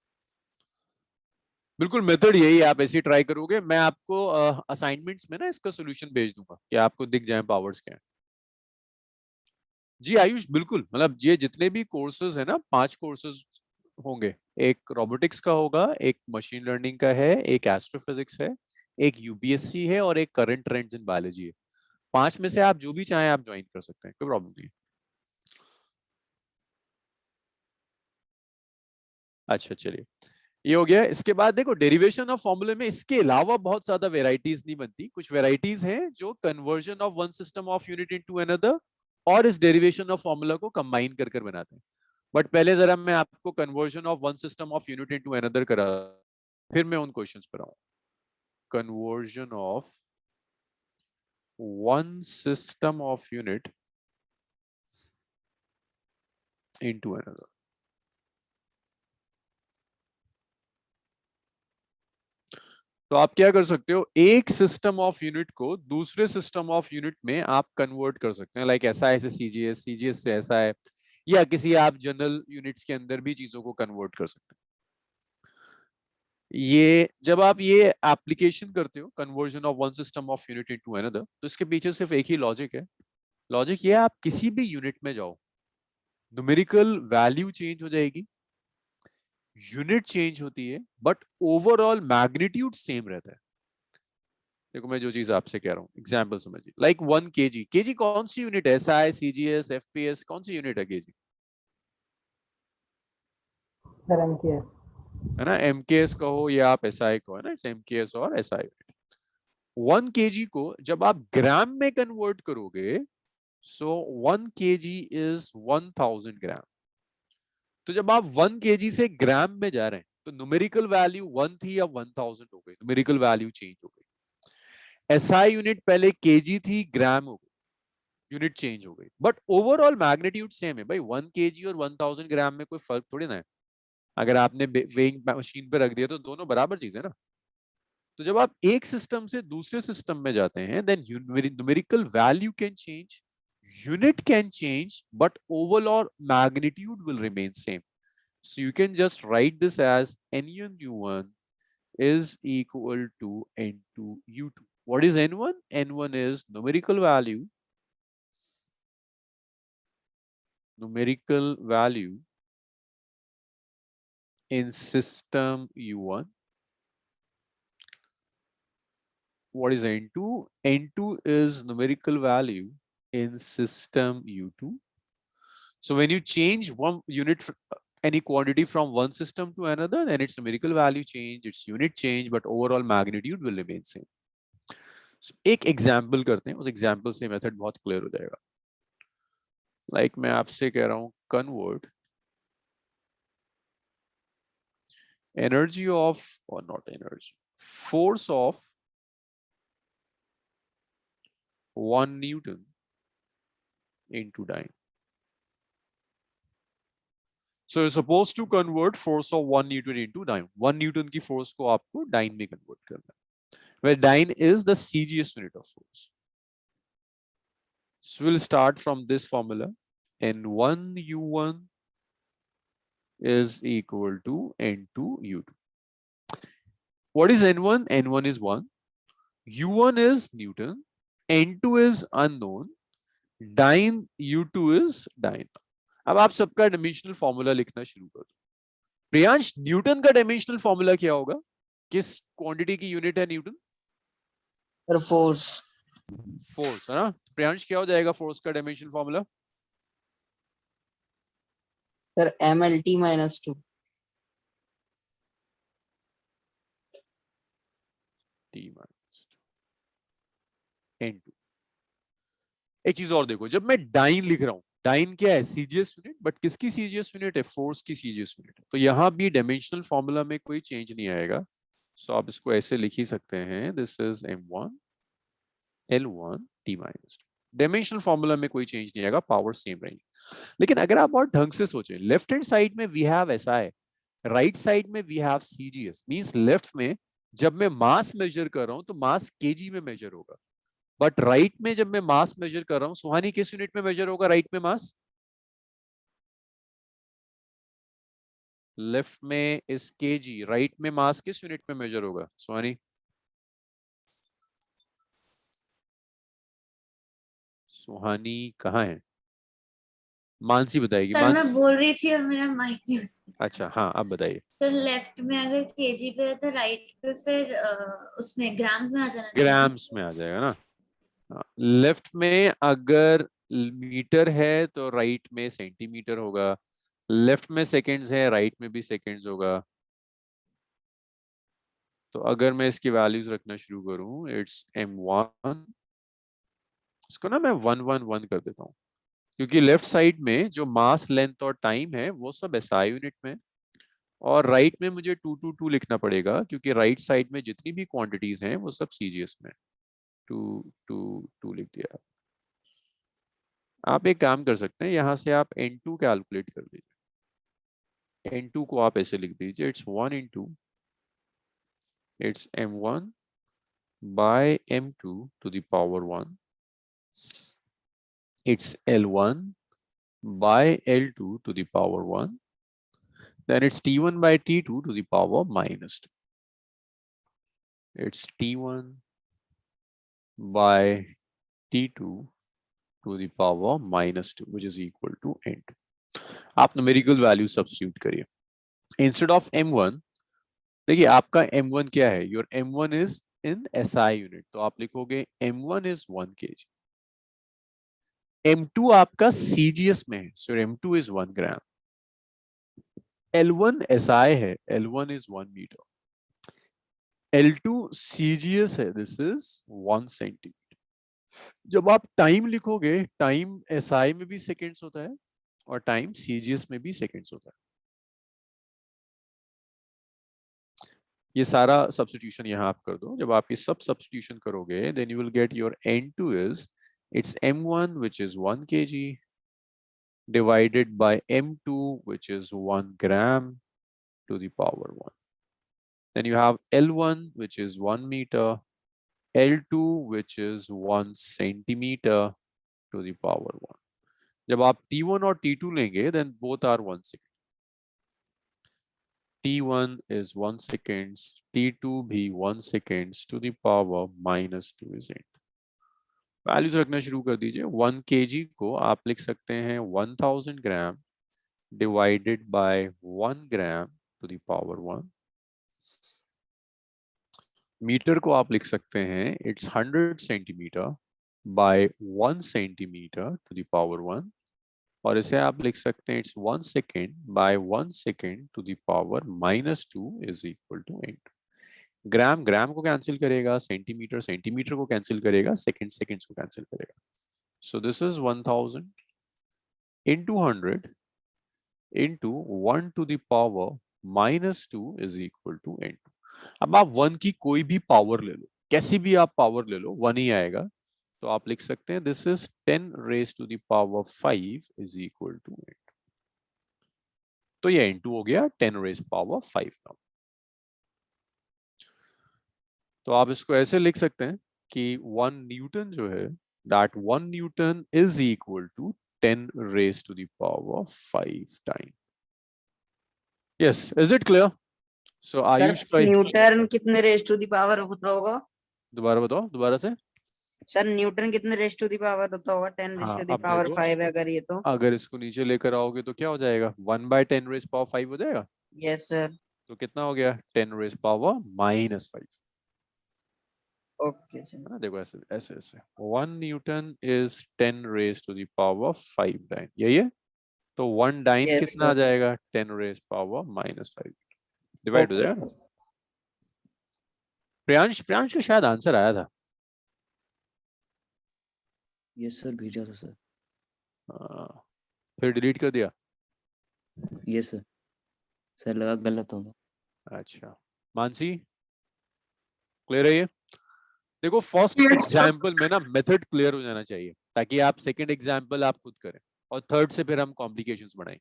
बिल्कुल मेथड यही है. आप ऐसे ट्राई करोगे. मैं आपको असाइनमेंट्स में ना इसका सॉल्यूशन भेज दूंगा कि आपको दिख जाए पावर्स क्या है. जी आयुष बिल्कुल. मतलब ये जितने भी कोर्सेज है ना, 5 कोर्सेज होंगे. एक रोबोटिक्स का होगा, एक मशीन लर्निंग का है, एक एस्ट्रोफिजिक्स है, एक यूपीएससी है और एक करंट ट्रेंड्स इन बायोलॉजी है. 5 में से आप जो भी चाहें आप ज्वाइन कर सकते हैं, कोई प्रॉब्लम नहीं. अच्छा चलिए ये हो गया. इसके बाद देखो डेरिवेशन ऑफ फॉर्मूले में इसके अलावा बहुत ज्यादा वेराइटीज नहीं बनती. कुछ वेराइटीज हैं जो conversion of one system of unit into another और इस डेरिवेशन ऑफ फॉर्मूला को कंबाइन कर बनाते हैं. बट पहले जरा मैं आपको conversion of one system of unit into another करा, फिर मैं उन क्वेश्चंस पर आऊं. Conversion of one system of unit into another. तो आप क्या कर सकते हो, एक सिस्टम ऑफ यूनिट को दूसरे सिस्टम ऑफ यूनिट में आप कन्वर्ट कर सकते हैं. लाइक ऐसा है सीजीएस, सीजीएस से ऐसा है, या किसी आप जनरल यूनिट्स के अंदर भी चीजों को कन्वर्ट कर सकते हैं. ये जब आप ये एप्लीकेशन करते हो conversion of one system of unit into another, तो इसके पीछे सिर्फ एक ही लॉजिक है. लॉजिक ये है, आप किसी भी यूनिट में जाओ, न्यूमेरिकल वैल्यू चेंज हो जाएगी, यूनिट चेंज होती है, बट ओवरऑल मैग्नीट्यूड सेम रहता है. देखो मैं जो चीज आपसे कह रहा हूँ एग्जाम्पल समझिए. Like 1 kg. केजी कौन सी यूनिट है? एसआई, सीजीएस, एफपीएस, कौन सी यूनिट है केजी? Sir MKS। है ना, MKS कहो या आप SI कहो, है ना, इट्स MKS और SI यूनिट। 1 kg को जब आप ग्राम में कन्वर्ट करोगे, सो 1 kg इज 1000 ग्राम। तो जब आप 1 kg से ग्राम में जा रहे हैं तो न्यूमेरिकल वैल्यू 1 थी या 1000 हो गई, न्यूमेरिकल वैल्यू चेंज हो गई। SI यूनिट पहले kg थी, ग्राम हो गई, यूनिट चेंज हो गई, बट ओवरऑल मैग्नीट्यूड सेम है भाई। 1 kg और 1000 ग्राम में कोई फर्क थोड़ी ना है। अगर आपने वेइंग मशीन पे रख दिया तो दोनों बराबर चीज है ना। तो जब आप एक सिस्टम से दूसरे सिस्टम में जाते हैं, then numerical value can change, unit can change, but overall magnitude will remain same. So you can just write this as N1 U1 is equal to N2 U2. What is N1? N1 is numerical value in system U1. What is N2? N2 is numerical value in system U2. So when you change one unit, any quantity from one system to another, then its numerical value change, its unit change, but overall magnitude will remain same. So एक एग्जाम्पल करते हैं, उस एग्जाम्पल से मेथड बहुत क्लियर हो जाएगा। लाइक मैं आपसे कह रहा हूं कन्वर्ट एनर्जी ऑफ, और not energy, force of 1 Newton into dyne. So you're supposed to convert force of 1 Newton into dyne. 1 Newton की force को आपको dyne में convert करना है, where dyne is the CGS unit of force. So we'll start from this formula. N1 U1 is equal to N2 U2. What is N1? N1 is 1. U1 is Newton. N2 is unknown. Dyne U2 is dyne. अब आप सबका डायमेंशनल फॉर्मूला लिखना शुरू कर दो। प्रियांश, न्यूटन का डायमेंशनल फॉर्मूला क्या होगा? किस क्वांटिटी की यूनिट है न्यूटन? फोर्स। फोर्स, है ना। प्रियांश, क्या हो जाएगा फोर्स का dimensional formula? Sir MLT -2। T minus N2। एक चीज और देखो, जब मैं डाइन लिख रहा हूं, डाइन क्या है? सीजीएस यूनिट, बट किसकी सीजीएस यूनिट है? फोर्स की सीजीएस यूनिट है। तो यहां भी डायमेंशनल फॉर्मूला में कोई चेंज नहीं आएगा। सो आप इसको ऐसे लिख ही सकते हैं, this is M1 L1 T minus 2। Dimensional formula में कोई चेंज नहीं आएगा, पावर सेम रहेगी। लेकिन अगर आप बहुत ढंग से सोचें, लेफ्ट हैंड साइड में we have SI, right side में we have CGS, means left में जब मैं मास मेजर कर रहा हूं तो मास केजी में मेजर होगा, बट राइट में जब मैं मास मेजर कर रहा हूं, सुहानी किस यूनिट में मेजर होगा राइट में मास? लेफ्ट में इस केजी, राइट में मास किस यूनिट में मेजर होगा सुहानी? सुहानी कहाँ है? मानसी बताएगी। सर मैं बोल रही थी और मेरा माइक नहीं। अच्छा हाँ, अब बताइए। तो लेफ्ट में अगर केजी पे है तो राइट पे फिर उसमें ग्राम्स में आ जाना चाहिए। ग्राम्स में आ जाएगा ना। लेफ्ट में अगर मीटर है तो राइट में सेंटीमीटर होगा, लेफ्ट में सेकंड्स है, राइट में भी सेकंड्स होगा। तो अगर मैं इसकी वैल्यूज रखना शुरू करूं, इट्स M1, इसको ना मैं 111 कर देता हूं, क्योंकि लेफ्ट साइड में जो मास, लेंथ और टाइम है वो सब SI यूनिट में, और राइट में मुझे 222 लिखना पड़ेगा, क्योंकि राइट साइड में जितनी भी क्वांटिटीज हैं वो सब CGS में। 222 लिख दिया। आप एक काम कर सकते हैं, यहां से आप N2 कैलकुलेट कर लीजिए। N2 को आप ऐसे लिख दीजिए, it's 1 into it's M1 by M2 to the power 1, it's L1 by L2 to the power 1, then it's T1 by T2 to the power -2. It's T1 by T2 to the power -2, which is equal to N2. आप न्यूमेरिकल वैल्यू सब्स्टिट्यूट करिए। इंस्टेड ऑफ M1, देखिए आपका M1 क्या है? Your M1 is in SI unit, तो आप लिखोगे M1 is 1 kg। M2 आपका CGS में है, सो M2 is 1 gram. L1 SI है, L1 is 1 meter. L2 CGS है, this is 1 centimeter. जब आप टाइम लिखोगे, टाइम SI में भी सेकेंड्स होता है और टाइम CGS में भी सेकेंड्स होता है. ये सारा सब्स्टिट्यूशन यहाँ आप कर दो. जब आप ये सब सब्स्टिट्यूशन करोगे, then you will get your N2 is, it's M1 which is 1 kg divided by M2 which is 1 gram to the power 1. Then you have L1 which is 1 meter, L2 which is 1 centimeter to the power 1. जब आप T1 और T2 लेंगे, then both are 1 second. T1 is 1 seconds, T2 भी 1 seconds to the power -2 is 8. Values रखना शुरू कर दीजिए. 1 kg को आप लिख सकते हैं 1000 gram divided by 1 gram to the power 1. Metre को आप लिख सकते हैं it's 100 centimetre by 1 centimetre to the power 1. और इसे आप लिख सकते हैं it's 1 second by 1 second to the power -2 is equal to 8. Gram gram को कैंसिल करेगा, सेंटीमीटर सेंटीमीटर को कैंसिल करेगा, सेकेंड सेकेंड्स को कैंसिल करेगा. So this is 1000 into 100 into 1 to the power -2 is equal to n2. अब आप 1 की कोई भी पावर ले लो, कैसी भी आप पावर ले लो, 1 ही आएगा. तो आप लिख सकते हैं this is 10 raised to the power 5 is equal to n2. तो ये n2 हो गया 10 raised power 5 का. तो आप इसको ऐसे लिख सकते हैं कि 1 न्यूटन जो है, that 1 Newton is equal to 10 raised to the power 5 time. Yes, is it clear? So Ayush sir Newton कितने रेज टू द पावर होता होगा? दोबारा बताओ, दोबारा से. सर न्यूटन कितने रेज टू द पावर होता होगा? 10 रेज हाँ, टू द अब पावर देखो, 5 है अगर ये तो. अगर इसको नीचे लेकर आओगे तो क्या हो जाएगा? 1/10 raised power 5 हो जाएगा. Yes sir. तो कितना हो गया? 10 raised power -5. Okay sir. ना, देखो ऐसे ऐसे ऐसे 1 newton is 10 raised to the power 5 dyne. यही है. तो 1 डाइन Yes, कितना आ sir. जाएगा? 10 raised power -5 डिवाइड हो Okay, जाएगा. sir. प्रियांश प्रियांश का शायद आंसर आया था. यस सर, भेजा था सर. हाँ, फिर डिलीट कर दिया. Yes sir. सर लगा गलत होगा. अच्छा, मानसी क्लियर है ये? देखो फर्स्ट Yes, sir. एग्जाम्पल में ना मेथड क्लियर हो जाना चाहिए, ताकि आप सेकंड एग्जाम्पल आप खुद करें और थर्ड से फिर हम कॉम्प्लिकेशंस बढ़ाएं.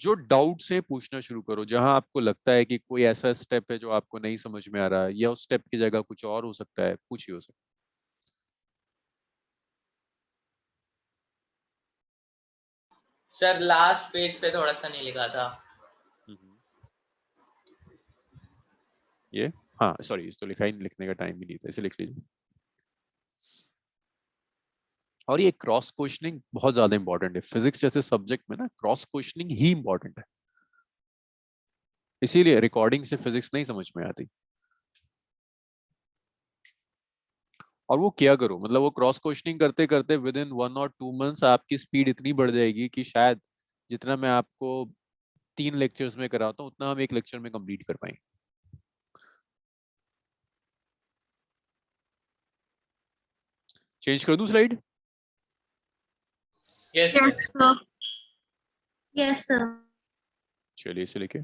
जो डाउट से पूछना शुरू करो, जहां आपको लगता है कि कोई ऐसा स्टेप है जो आपको नहीं समझ में आ रहा है, या उस स्टेप की जगह कुछ और हो सकता है, कुछ ही हो सकता है. सर लास्ट पेज पे थोड़ा सा नहीं लिखा था. ये हाँ सॉरी, इस तो लिखा ही नहीं, लिखने का टाइम भी नहीं था, इसे लिख लीजिए. और ये क्रॉस क्वेश्चनिंग बहुत ज्यादा इंपॉर्टेंट है. फिजिक्स जैसे सब्जेक्ट में ना क्रॉस क्वेश्चनिंग ही इंपॉर्टेंट है. इसीलिए रिकॉर्डिंग से फिजिक्स नहीं समझ में आती. और वो क्या करो, मतलब वो क्रॉस क्वेश्चनिंग करते करते विद इन 1 और 2 months आपकी स्पीड इतनी बढ़ जाएगी कि शायद जितना मैं आपको 3 लेक्चर्स में कराता हूँ उतना हम एक लेक्चर में कंप्लीट कर पाएंगे. चेंज कर दूं slide? Yes Yes, sir. Yes, sir. चलिए इसे लेके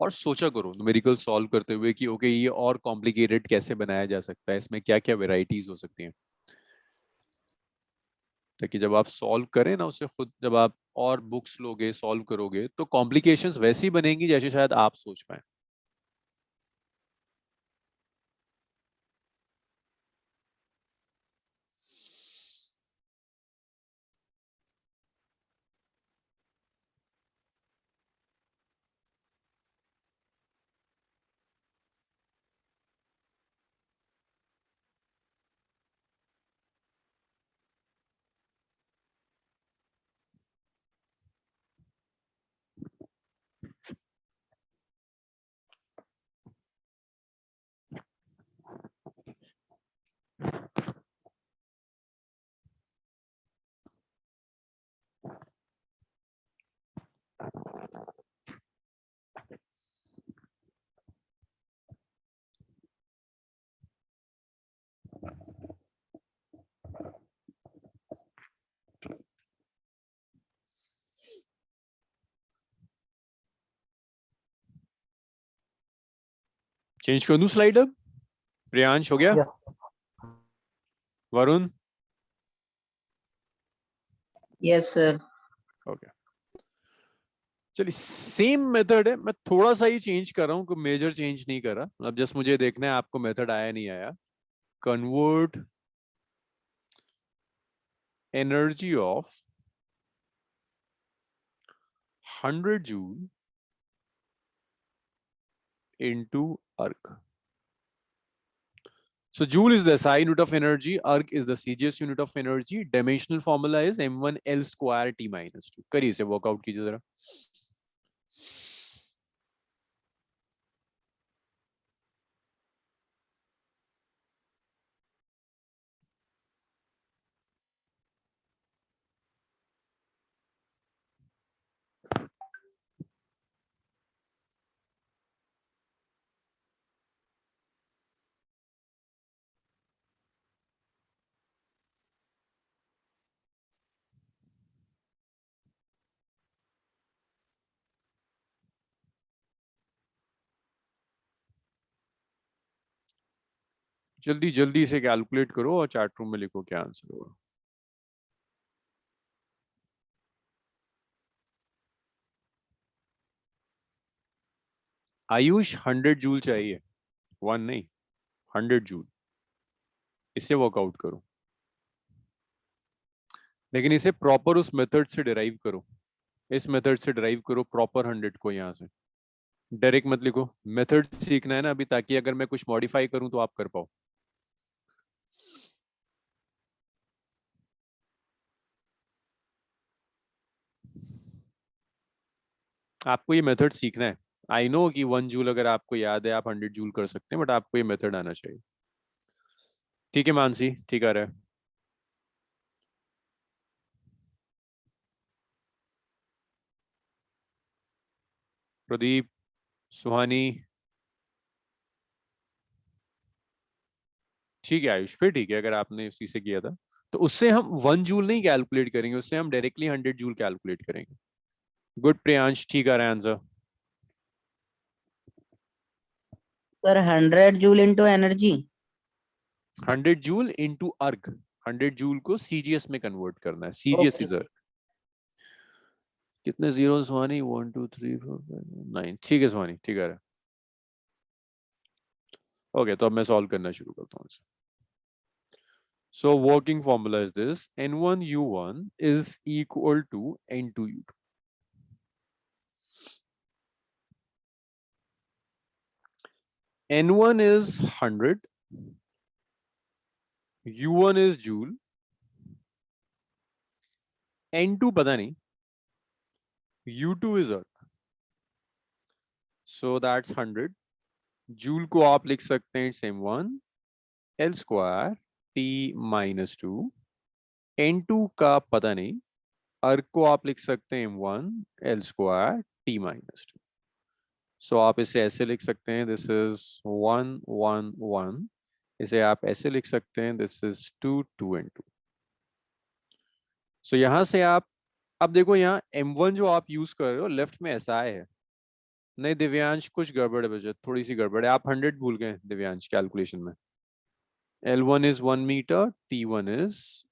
और सोचा करो न्यूमेरिकल सॉल्व करते हुए कि ओके ये और कॉम्प्लिकेटेड कैसे बनाया जा सकता है, इसमें क्या क्या वेराइटीज हो सकती हैं, ताकि जब आप सॉल्व करें ना उसे खुद, जब आप और बुक्स लोगे सॉल्व करोगे तो कॉम्प्लिकेशंस वैसी बनेंगी जैसे शायद आप सोच पाए. चेंज कर दूं स्लाइड अब? प्रियांश हो गया? Yes. Varun? Yes sir. Okay, चलिए सेम मेथड है, मैं थोड़ा सा ही चेंज कर रहा हूँ, कोई मेजर चेंज नहीं कर रहा। अब जस्ट मुझे देखना है आपको मेथड आया नहीं आया। Convert energy of 100 joule into arc. So joule is the SI unit of energy, arc is the CGS unit of energy, dimensional formula is m1 L square T minus 2. करिए इसे वर्कआउट कीजिए जरा। जल्दी जल्दी से कैलकुलेट करो और चैट रूम में लिखो क्या आंसर होगा। आयुष 100 जूल चाहिए, 1 नहीं 100 जूल। इससे वर्कआउट करो, लेकिन इसे प्रॉपर उस मेथड से डिराइव करो। इस मेथड से डिराइव करो प्रॉपर 100 को। यहाँ से डायरेक्ट मत लिखो, मेथड सीखना है ना अभी, ताकि अगर मैं कुछ मॉडिफाई करूं तो आप कर पाओ। आपको ये मेथड सीखना है। आई नो कि 1 जूल अगर आपको याद है आप 100 जूल कर सकते हैं, बट आपको ये मेथड आना चाहिए। ठीक है मानसी, ठीक आ रहा है। प्रदीप, सुहानी, ठीक है आयुष, फिर ठीक है। अगर आपने उसी से किया था तो उससे हम 1 जूल नहीं कैलकुलेट करेंगे, उससे हम डायरेक्टली 100 जूल कैलकुलेट करेंगे। गुड प्रियांश, ठीक आ रहा है answer. Sir 100 joule into energy, 100 joule into अर्क, 100 जूल को सीजीएस में कन्वर्ट करना है। सीजीएस इज अर्क। कितने जीरो सुहानी? 1 2 3 4 5 9। ठीक है सुहानी, ठीक है। ओके, तो अब मैं सॉल्व करना शुरू करता हूँ। So working formula is this: N1U1 is equal to N2U2. N1 is 100, U1 is joule, N2 पता नहीं, U2 is earth. So that's 100. Joule को आप लिख सकते हैं it's M1 L square T minus 2. N2 का पता नहीं, अर्क को आप लिख सकते हैं M1 L square T minus 2. So आप इसे ऐसे लिख सकते हैं, this is 1 1 1. इसे आप ऐसे लिख सकते हैं, this is 2 2 and 2. So यहाँ से आप अब देखो, यहाँ M1 जो आप यूज कर रहे हो लेफ्ट में SI है। नहीं दिव्यांश, कुछ गड़बड़ है बच्चे, थोड़ी सी गड़बड़ है। आप 100 भूल गए दिव्यांश कैलकुलेशन में। L1 is 1 meter, T1 is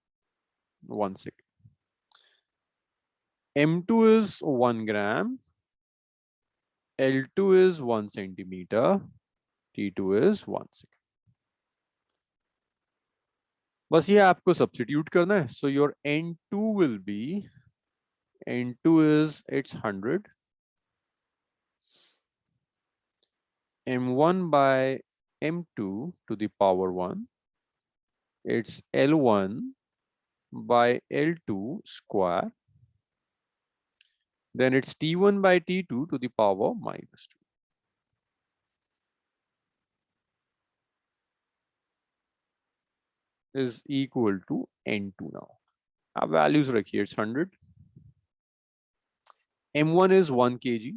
1 second. M2 is 1 gram, L2 is 1 centimeter, T2 is 1 second. बस ये आपको सब्स्टिट्यूट करना है। So your N2 will be, N2 is it's 100, M1 by M2 to the power 1, it's L1 by L2 square, then it's T1 by T2 to the power minus 2. Is equal to N2 now. Our values रखिए, it's 100. M1 is 1 kg.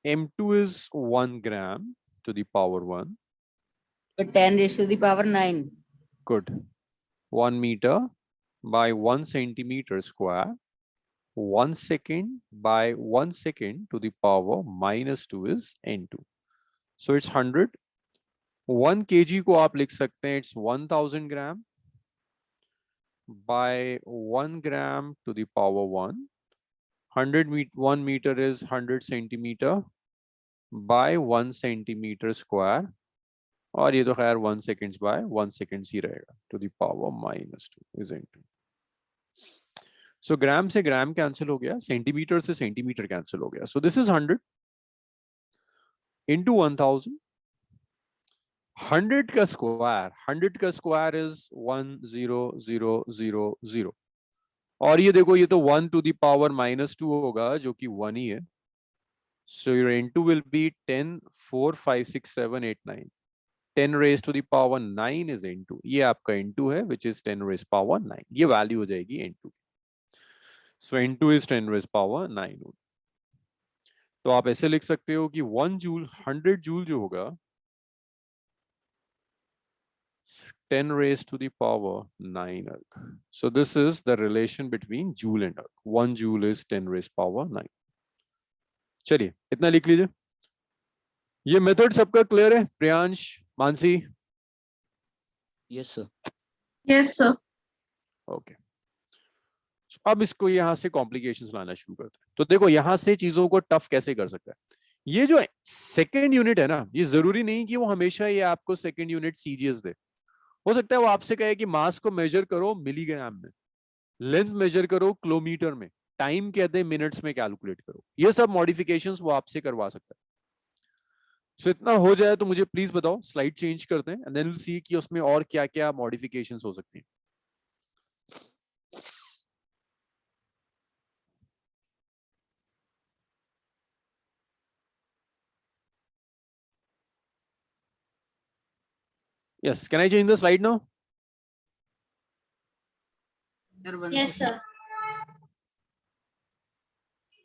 M2 is 1 gram to the power 1. 10 raised to the power 9. Good. 1 meter by 1 centimeter square. 1 second by 1 second to the power minus 2 is N2. So it's 100. 1 kg को आप लिख सकते हैं it's 1000 gram by 1 gram to the power 1. 1 meter is 100 centimeter by 1 centimeter square. और ये तो खैर 1 seconds by 1 seconds ही रहेगा to the power -2 is into. So ग्राम से ग्राम कैंसिल हो गया, सेंटीमीटर से सेंटीमीटर कैंसिल हो गया. So this is 100 into 1000. 100 का स्क्वायर is 10000. और ये देखो ये तो 1 to the power -2 होगा जो कि 1 ही है. So your N2 will be 10 4 5 6 7 8 9. 10 raised to the power 9 is N2. ये आपका N2 है which is 10 raised power 9. ये वैल्यू हो जाएगी N2. So N2 is 10 raised power 9. तो आप ऐसे लिख सकते हो कि 1 जूल 100 जूल जो होगा 10 raised to the power 9 arc. So this is the relation between joule and arc. 1 joule is 10 raised power 9. चलिए इतना लिख लीजिए. ये मेथड सबका क्लियर है? Priyansh, Mansi? Yes sir. Yes, sir. Okay. अब इसको यहां से कॉम्प्लिकेशंस लाना शुरू करते हैं. तो देखो यहां से चीजों को टफ कैसे कर सकता है. ये जो सेकंड यूनिट है ना, ये जरूरी नहीं कि वो हमेशा ये आपको सेकंड यूनिट सीजीएस दे. हो सकता है वो आपसे कहे कि मास को मेजर करो मिलीग्राम में, लेंथ मेजर करो किलोमीटर में, टाइम कहते हैं मिनट्स में कैलकुलेट करो. ये सब मॉडिफिकेशंस वो आपसे करवा सकता है. सो इतना हो जाए तो मुझे प्लीज बताओ. स्लाइड चेंज करते हैं एंड देन विल सी कि उसमें और क्या क्या मॉडिफिकेशंस हो सकती हैं. Yes, can I change the slide now? Sir, one Yes, second. sir.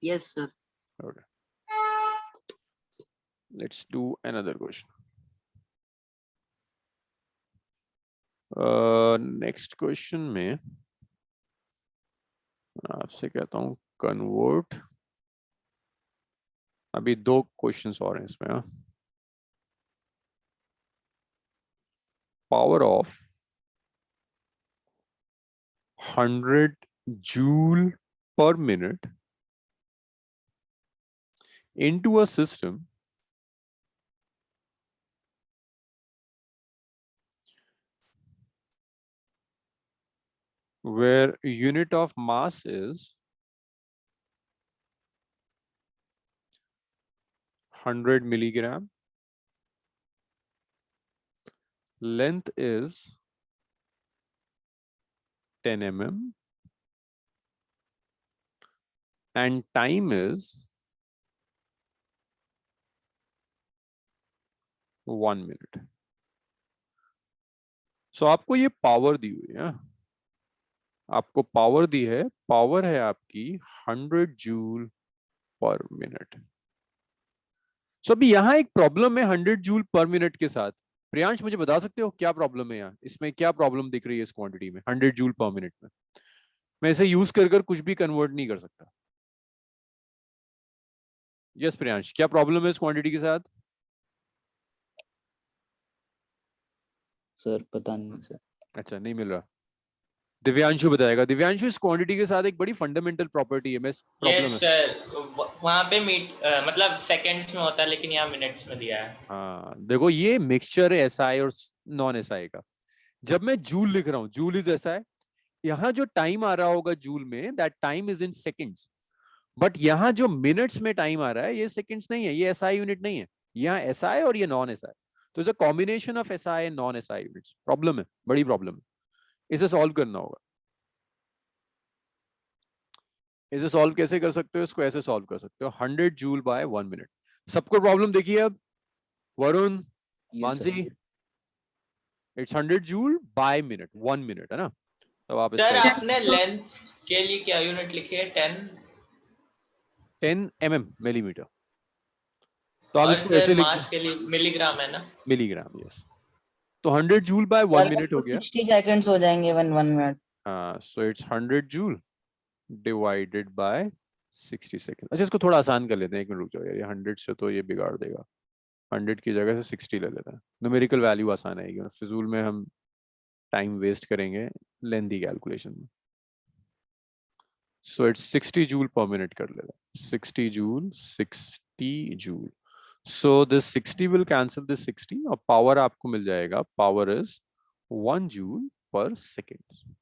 Yes, sir. Okay. Let's do another question. Next question में आपसे कहता हूँ कन्वर्ट. अभी 2 क्वेश्चंस और हैं इसमें. Power of 100 joule per minute into a system where unit of mass is 100 milligram, length is 10 mm, and time is 1 minute. So आपको ये पावर दी हुई है. आपको पावर दी है. पावर है आपकी 100 जूल पर मिनट. सो अभी यहाँ एक प्रॉब्लम है 100 जूल पर मिनट के साथ. प्रियांश मुझे बता सकते हो क्या प्रॉब्लम है यहाँ? इसमें क्या प्रॉब्लम दिख रही है इस क्वांटिटी में 100 जूल पर मिनट में? मैं इसे यूज कर कुछ भी कन्वर्ट नहीं कर सकता. यस प्रियांश, क्या प्रॉब्लम है इस क्वांटिटी के साथ? सर पता नहीं सर. अच्छा, नहीं मिल रहा. दिव्यांशु बताएगा. दिव्यांशु, इस क्वांटिटी के साथ एक बड़ी फंडामेंटल प्रॉपर्टी है. प्रॉब्लम है सर, वहाँ पे मतलब सेकंड्स में होता है लेकिन यहाँ मिनट्स में दिया है. हाँ देखो, ये मिक्सचर है एसआई और नॉन एसआई का. जब मैं जूल लिख रहा हूँ, जूल इज एसआई. यहाँ जो टाइम आ रहा होगा जूल में, that time is in seconds. But यहाँ जो मिनट्स में टाइम आ रहा है, ये सेकंड्स नहीं है, ये एसआई यूनिट नहीं है. यहाँ एसआई और ये नॉन एसआई. तो it's a combination of SI and non SI units. Problem है, बड़ी प्रॉब्लम है. इसे सॉल्व करना होगा. इसे सॉल्व कैसे कर सकते हो? इसको ऐसे सॉल्व कर सकते हो, 100 जूल बाय 1 मिनट. सबको प्रॉब्लम देखिए अब. Varun, Mansi, it's 100 joule by minute, 1 minute है ना. तो आप सर आपने लेंथ के लिए क्या यूनिट लिखी है? 10 mm मिलीमीटर. तो आप और इसको सर ऐसे लिख, मास के लिए मिलीग्राम है ना? मिलीग्राम. यस. तो 100 जूल बाय 1 मिनट हो गया. 60 सेकंड्स हो जाएंगे 1 मिनट. हाँ, so it's 100 joule divided by 60 second. अच्छा, इसको थोड़ा आसान कर लेते हैं. 1 मिनट रुक जाओ यार, ये 100 से तो ये बिगाड़ देगा. 100 की जगह से 60 ले लेते हैं, न्यूमेरिकल वैल्यू आसान आएगी, फिजूल में हम टाइम वेस्ट करेंगे लेंथी कैलकुलेशन में। सो इट्स 60 जूल पर मिनट कर लेते हैं, 60 joule, 60 joule. So this 60 will cancel this 60 और पावर आपको मिल जाएगा, पावर इज 1 जूल पर सेकेंड।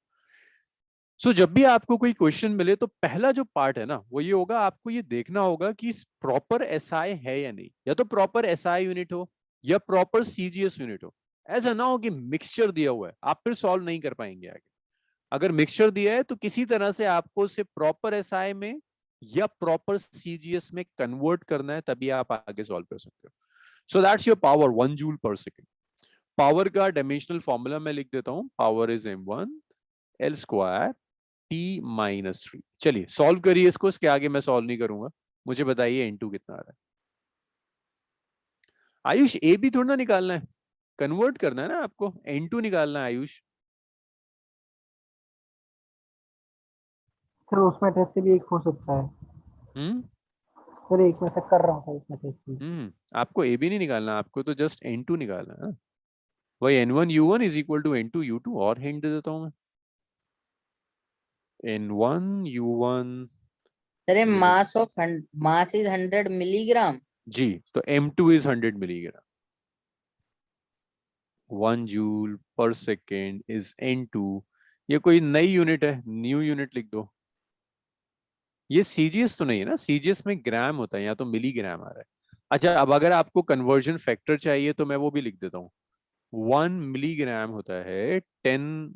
सो जब भी आपको कोई क्वेश्चन मिले तो पहला जो पार्ट है ना वो ये होगा, आपको ये देखना होगा कि प्रॉपर एसआई है या नहीं, या तो प्रॉपर एसआई यूनिट हो या प्रॉपर सीजीएस यूनिट हो। ऐसा ना हो कि मिक्सचर दिया हुआ है, आप फिर सॉल्व नहीं कर पाएंगे आगे। अगर मिक्सचर दिया है तो किसी तरह से आपको उसे प्रॉपर एसआई में या प्रॉपर सीजीएस में कन्वर्ट करना है, तभी आप आगे सॉल्व कर सकते हो। So that's your power 1 joule पर सेकेंड। पावर का डायमेंशनल फॉर्मूला मैं लिख देता हूं, power is m1 l square t-3। चलिए सॉल्व करिए इसको, इसके आगे मैं सॉल्व नहीं करूंगा। मुझे बताइए n2 कितना आ रहा है। आयुष ए भी थोड़ा ना निकालना है, कन्वर्ट करना है ना आपको, n2 निकालना है आयुष। सर उसमें टेस्ट से भी एक हो सकता है। सर एक में से कर रहा हूँ उसमें टेस्ट भी। आपको ए भी नहीं निकालना, आपको तो जस्ट n2 निकालना है। वही n1 u1 is equal to n2 u2, और हिंट दे देता हूं मैं, n1 u1। Sir mass is 100 milligram जी, तो m2 इज 100 मिलीग्राम। 1 जूल पर सेकेंड इज n2। ये कोई नई यूनिट है, न्यू यूनिट लिख दो। ये सीजीएस तो नहीं है ना, सीजीएस में ग्राम होता है, यहाँ तो मिलीग्राम आ रहा है। अच्छा, अब अगर आपको कन्वर्जन फैक्टर चाहिए तो मैं वो भी लिख देता हूँ। 1 मिलीग्राम होता है 10,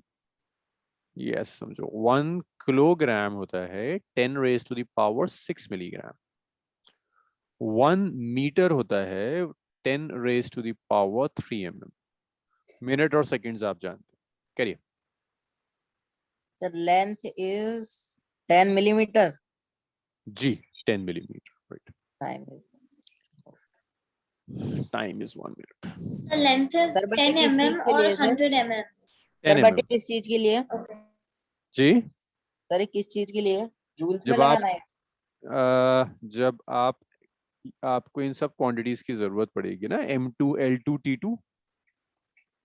ये ऐसे समझो, 1 किलोग्राम होता है 10 raise to the power 6 milligram. 1 metre होता है 10 raise to the power 3 mm। Minute और सेकंड्स आप जानते हैं, करिए। Sir length is 10 millimetre. जी, 10 millimetre, right. Time time is 1 minute. The length is Sir, but 10 किस चीज mm के और लिए, sir? 100 mm. 10 but mm। किस चीज के लिए? Okay. जी, सर किस चीज के लिए? जूल्स में जब आप लगाना है? जब आपको इन सब क्वांटिटीज की जरूरत पड़ेगी ना, m2 l2 t2,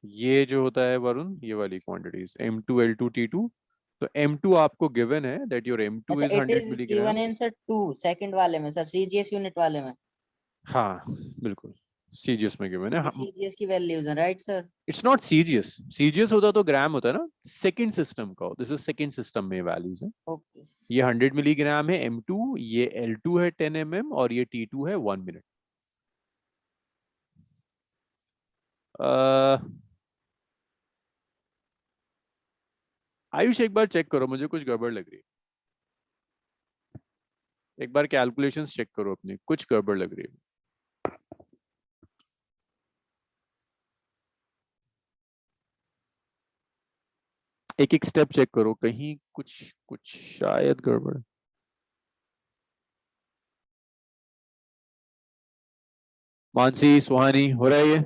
ये जो होता है वरुण, ये वाली क्वांटिटीज m2 l2 t2, तो m2 आपको गिवन है दैट योर m2 अच्छा, is it 100 is milligram. Given in sir 2 second वाले में, सर सीजीएस यूनिट वाले में। हाँ बिल्कुल, सीजीएस में गिवन है। सीजीएस की वैल्यूज है, right sir? It's not CGS, CGS होता तो ग्राम होता है ना, सेकंड सिस्टम का, दिस इज सेकंड सिस्टम में वैल्यूज है। ओके। ये 100 मिलीग्राम है m2, ये l2 है 10 mm और ये t2 है 1 मिनट। आयुष एक बार चेक करो, मुझे कुछ गड़बड़ लग रही है। एक बार कैलकुलेशंस चेक करो अपनी, कुछ गड़बड़ लग रही है। एक एक स्टेप चेक करो, कहीं कुछ कुछ शायद गड़बड़। मानसी, सुहानी, हो रहा है ये?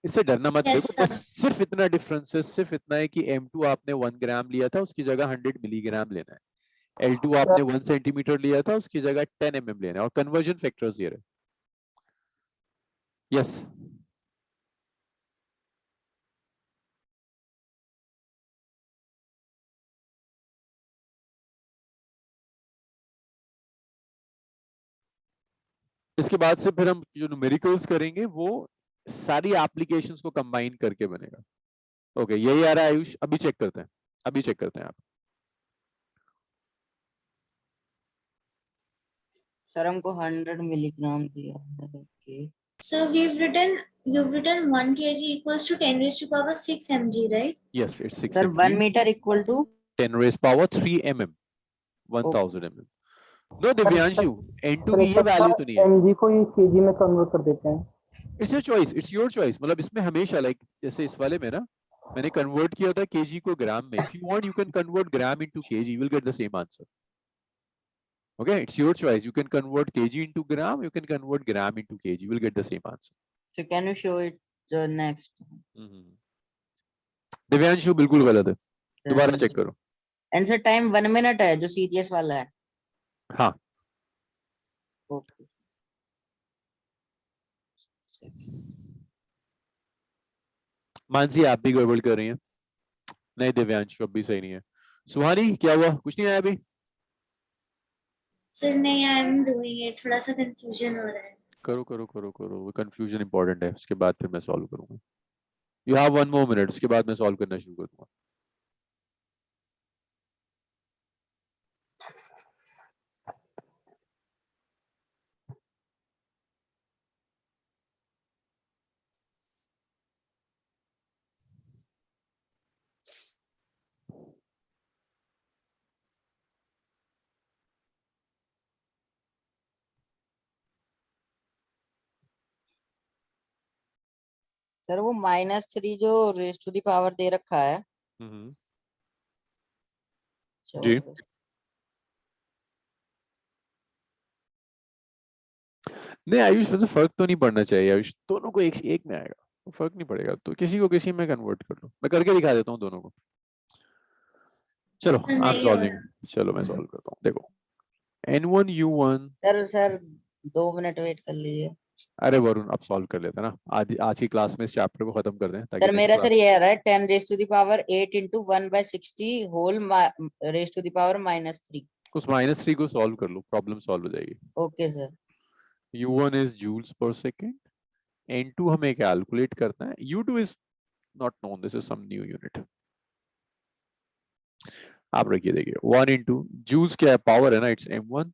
इससे डरना मत। Yes, देखो बस sir. सिर्फ इतना डिफरेंस है, सिर्फ इतना है कि m2 आपने 1 ग्राम लिया था, उसकी जगह 100 मिलीग्राम लेना है। l2 आपने 1 सेंटीमीटर लिया था, उसकी जगह 10 mm लेना है, और कन्वर्जन फैक्टर्स ये रहे। यस, इसके बाद से फिर हम जो न्यूमेरिकल्स करेंगे वो सारी एप्लीकेशंस को कंबाइन करके बनेगा। ओके, यही आ रहा है आयुष? अभी चेक करते हैं, अभी चेक करते हैं आप। सर हमको 100 मिलीग्राम दिया है। Okay So you've written 1 kg equals to 10 raised to power 6 mg, right? Yes, it's 6 sir 1 mg, metre equal to 10 raise power 3 mm, 1000 mm। No Divyanshu, n2 की ये वैल्यू तो नहीं है। mg को ये kg में कन्वर्ट कर देते हैं। It's your choice, it's your choice. मतलब इसमें हमेशा लाइक जैसे इस वाले में ना, मैंने कन्वर्ट किया था केजी को ग्राम में। If you want you can convert gram into KG, you will get the same answer. Okay, it's your choice, you can convert KG into gram, you can convert gram into KG, you will get the same answer. So can you show it next? Divyanshu बिल्कुल गलत है, दोबारा चेक करो। आंसर टाइम 1 मिनट है जो सीजीएस वाला है। हाँ, ओके मानसी आप भी गड़बड़ कर रही हैं। नहीं दिव्यांशु अब भी सही नहीं है। सुहानी क्या हुआ, कुछ नहीं आया अभी? सर नहीं, आई एम डूइंग इट, थोड़ा सा कंफ्यूजन हो रहा है। करो करो करो करो, वो कंफ्यूजन इंपॉर्टेंट है, उसके बाद फिर मैं सॉल्व करूंगा। यू हैव 1 more minute, उसके बाद मैं सॉल्व करना शुरू कर दूंगा। सर वो -3 जो रेज टू द पावर दे रखा है। जी नहीं आयुष, वैसे फर्क तो नहीं पड़ना चाहिए आयुष, दोनों को एक एक में आएगा तो फर्क नहीं पड़ेगा, तो किसी को किसी में कन्वर्ट कर लो, मैं करके दिखा देता हूँ दोनों को। चलो सर आई एम नहीं हो सॉल्विंग, रहा। चलो मैं सॉल्व करता हूँ। देखो N1 U1, sir 2 minute wait कर लीजिए। अरे वरुण अब सॉल्व कर लेते हैं ना, आज की क्लास में इस चैप्टर को खत्म कर दें ताकि सर नेक्स्ट मेरा क्लास। सर ये आ रहा है 10 raise to the power 8 into 1/60 whole raise to the power -3। उस -3 को सॉल्व कर लो, प्रॉब्लम सॉल्व हो जाएगी। Okay sir. U1 is joules per second, N2 हमें कैलकुलेट करना है, U2 is not known, this is some new unit. आप रखिए, देखिए 1 इंटू जूल्स क्या है, पावर है ना, it's m1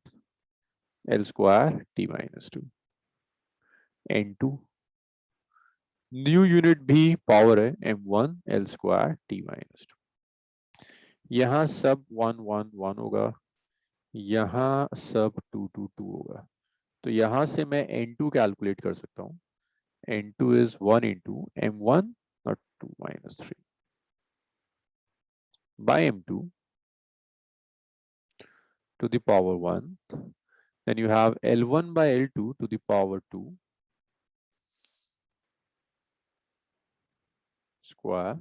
l square t minus 2, n2 new unit भी पावर है m1 l square t minus 2। यहाँ सब 1 1 1 होगा, यहाँ सब 2 2 2 होगा, तो यहाँ से मैं n2 कैलकुलेट कर सकता हूँ। n2 is 1 into m1 not 2 minus 3 by m2 to the power 1. Then you have L1 by L2 to the power 2 square.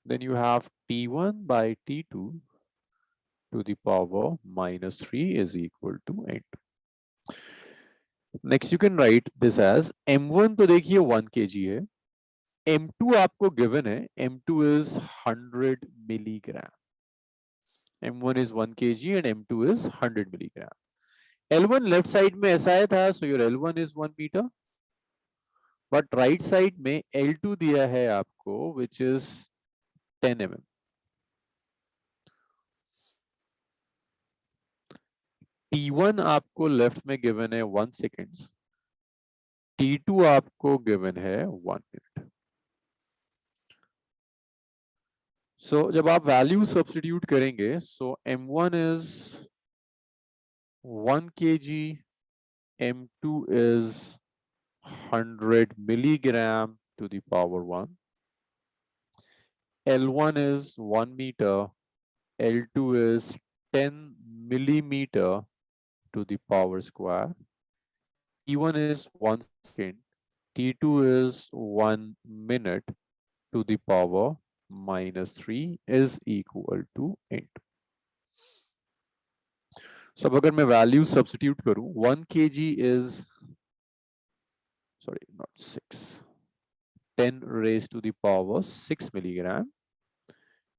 Then you have T1 by T2 to the power minus 3 is equal to n2. Next you can write this as m1 तो देखिए 1 kg है, m2 आपको given है, m2 is 100 milligram. m1 is 1 kg and m2 is 100 milligram. L1 left side में SI था, so your L1 is 1 meter, but right side में L2 दिया है आपको which is 10 mm. T1 आपको लेफ्ट में गिवन है 1 seconds, T2 आपको गिवन है 1 minute. So जब आप वैल्यू सब्स्टिट्यूट करेंगे, so m1 is 1 kg, m2 is 100 milligram to the power 1, L1 is 1 meter, L2 is 10 millimeter to the power square, T1 is 1 second, T2 is 1 minute to the power minus 3 is equal to n2. So अगर मैं वैल्यू सब्स्टिट्यूट करूं, 1 kg is, sorry not 6, 10 raised to the power 6 milligram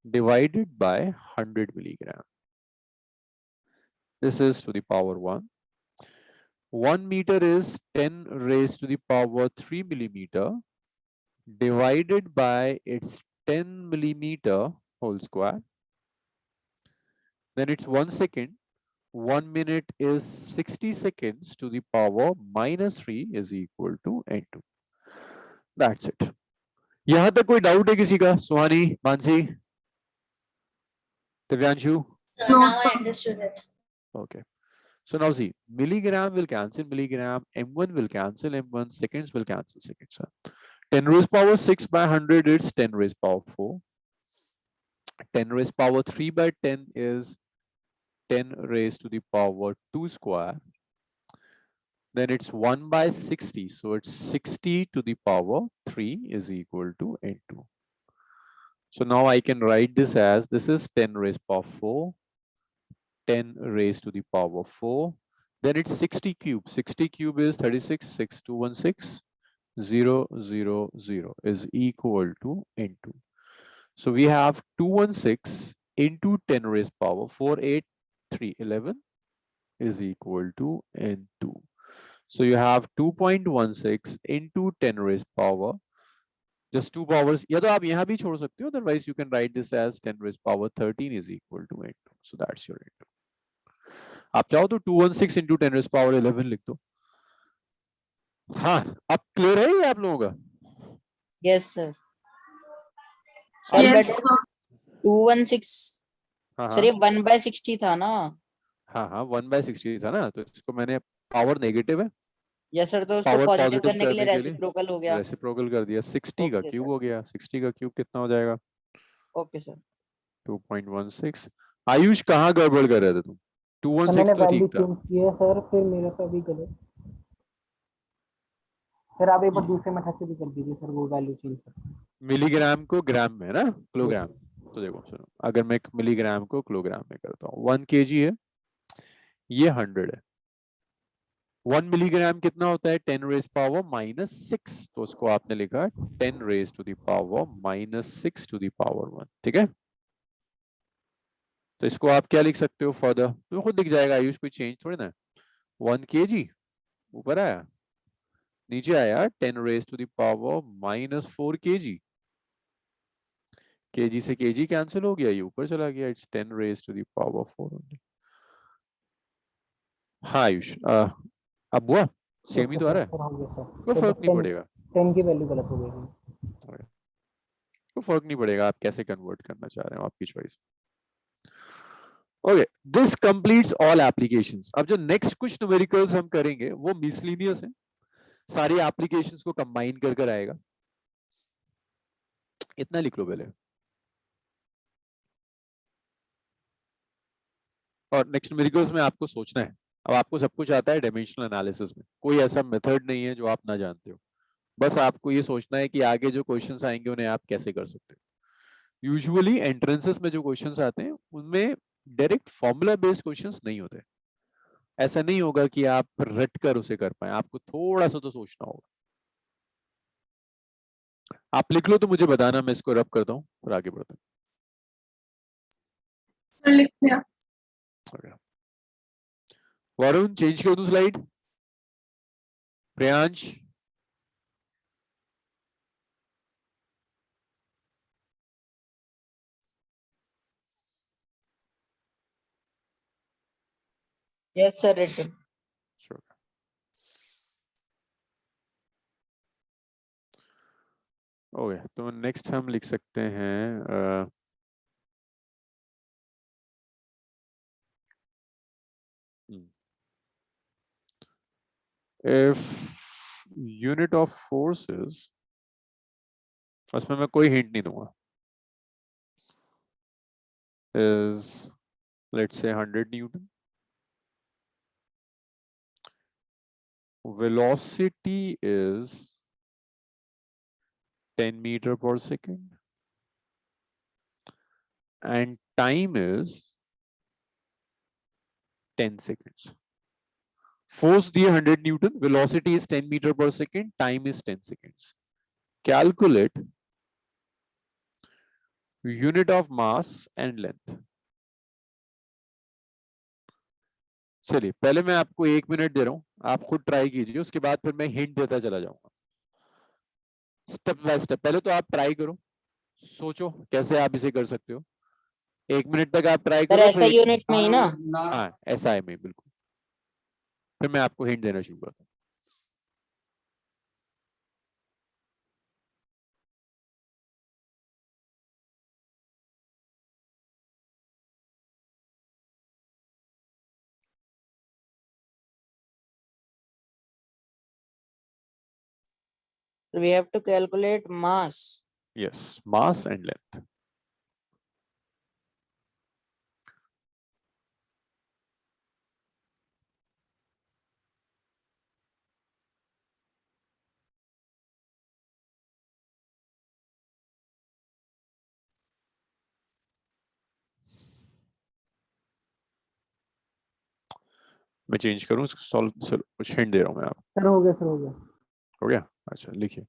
divided by 100 milligram. This is to the power 1. 1 meter is 10 raised to the power 3 millimeter divided by its 10 millimeter whole square. Then it's 1 second. 1 minute is 60 seconds to the power minus 3 is equal to n2. That's it. यहां तक कोई डाउट है किसी का? सुहानी, Mansi, Divyanshu? So No, now I sir. understood it. Okay. So now see, milligram will cancel milligram, m1 will cancel m1, seconds will cancel seconds. 10 raised power 6 by 100 is 10 raised power 4. 10 raised power 3 by 10 is 10 raised to the power 2 square. Then it's 1 by 60. So it's 60 to the power 3 is equal to n2. So now I can write this as, this is 10 raised power 4, 10 raised to the power 4. Then it's 60 cube. 60 cube is 36, 6216. 0, 0, 0 is equal to N2. So we have 216 into 10 raised power 4, 8, 3, 11 is equal to N2. So you have 2.16 into 10 raised power, just 2 powers. या तो आप यहाँ भी छोड़ सकते हो, otherwise you can write this as 10 raised power 13 is equal to N2. So that's your N2. आप चाहो तो 216 into 10 raised power 11 लिख दो. हाँ, अब क्लियर है ये आप लोगों का? Yes sir. Sir Yes, but sir. 216 हाँ सर ये 1/60 था ना. हाँ हाँ 1/60 था ना, तो इसको मैंने पावर नेगेटिव है, यस सर, तो उसको पावर पॉजिटिव पॉजिटिव करने के लिए करने के लिए रेसिप्रोकल हो गया. रेसिप्रोकल कर दिया. 60 का ओके क्यूब सर. हो गया. 60 का क्यूब कितना हो जाएगा? Okay sir. 2.16. आयुष कहाँ गड़बड़ कर रहे थे तुम? तो 216 मैंने तो वैल्यू ठीक था. चेंज की है सर, फिर मेरा तो अभी गलत. सर आप एक बार दूसरे मेथड से भी कर दीजिए सर, वो वैल्यू चेंज कर. मिलीग्राम को ग्राम में है ना, किलोग्राम. तो देखो सुनो, अगर मैं मिलीग्राम को किलोग्राम में करता हूँ, 1 kg है, ये 100 है. 1 मिलीग्राम कितना होता है? 10 रेज पावर -6. तो उसको आपने लिखा 10 raise to the power -6 to the power 1. ठीक है, तो इसको आप क्या लिख सकते हो फर्दर? तो खुद दिख जाएगा आयुष, कोई चेंज थोड़ी ना. 1 kg ऊपर आया, नीचे आया 10 raise to the power -4 kg. kg से kg कैंसिल हो गया, ये ऊपर चला गया. It's 10 raise to the power 4 only. हाँ आयुष, अब हुआ सेम ही तो आ रहा है, सर हो गया सर. कोई तो फर्क बस नहीं 10 पड़ेगा. 10 की वैल्यू गलत हो गई. कोई फर्क नहीं पड़ेगा, आप कैसे कन्वर्ट करना चाह रहे हो, आपकी choice. Okay, this completes all applications. अब जो नेक्स्ट कुछ न्यूमेरिकल्स हम करेंगे वो मिसलिनियस है, सारी एप्लीकेशंस को कंबाइन कर कर आएगा. इतना लिख लो पहले. और नेक्स्ट न्यूमेरिकल्स में आपको सोचना है. अब आपको सब कुछ आता है डायमेंशनल एनालिसिस में, कोई ऐसा मेथड नहीं है जो आप ना जानते हो. बस आपको ये सोचना है कि आगे जो क्वेश्चंस आएंगे उन्हें आप कैसे कर सकते हो. यूजुअली एंट्रेंसेस में जो क्वेश्चंस आते हैं उनमें डायरेक्ट फॉर्मूला बेस्ड क्वेश्चंस नहीं होते. ऐसा नहीं होगा कि आप रट कर उसे कर पाए, आपको थोड़ा सा तो सोचना होगा. आप लिख लो तो मुझे बताना, मैं इसको रब करता हूँ और आगे बढ़ता सर लिख दिया. हूँ. वरुण चेंज कर दूं slide? Priyansh, yes sir written. Okay, तो नेक्स्ट हम लिख सकते हैं if unit of force is, उसमें मैं कोई हिंट नहीं दूंगा, is let's say 100 Newton, velocity is 10 meter per second, and time is 10 seconds. Force दिए 100 Newton, velocity is 10 meter per second, time is 10 seconds. Calculate unit of mass and length. चलिए पहले मैं आपको 1 मिनट दे रहा हूं, आप खुद ट्राई कीजिए, उसके बाद फिर मैं हिंट देता चला जाऊंगा स्टेप बाय स्टेप. पहले तो आप ट्राई करो, सोचो कैसे आप इसे कर सकते हो. 1 मिनट तक आप ट्राई सर करो, ऐसा फिर यूनिट में ही ना. हाँ ऐसा है में बिल्कुल. फिर मैं आपको हिंट देना शुरू करता हूँ. We have to calculate mass. Yes, mass and length. मैं चेंज करूं, कुछ हिंट दे रहा हूं मैं आपको. सर हो गया सर, हो गया. हो गया? अच्छा लिखिए।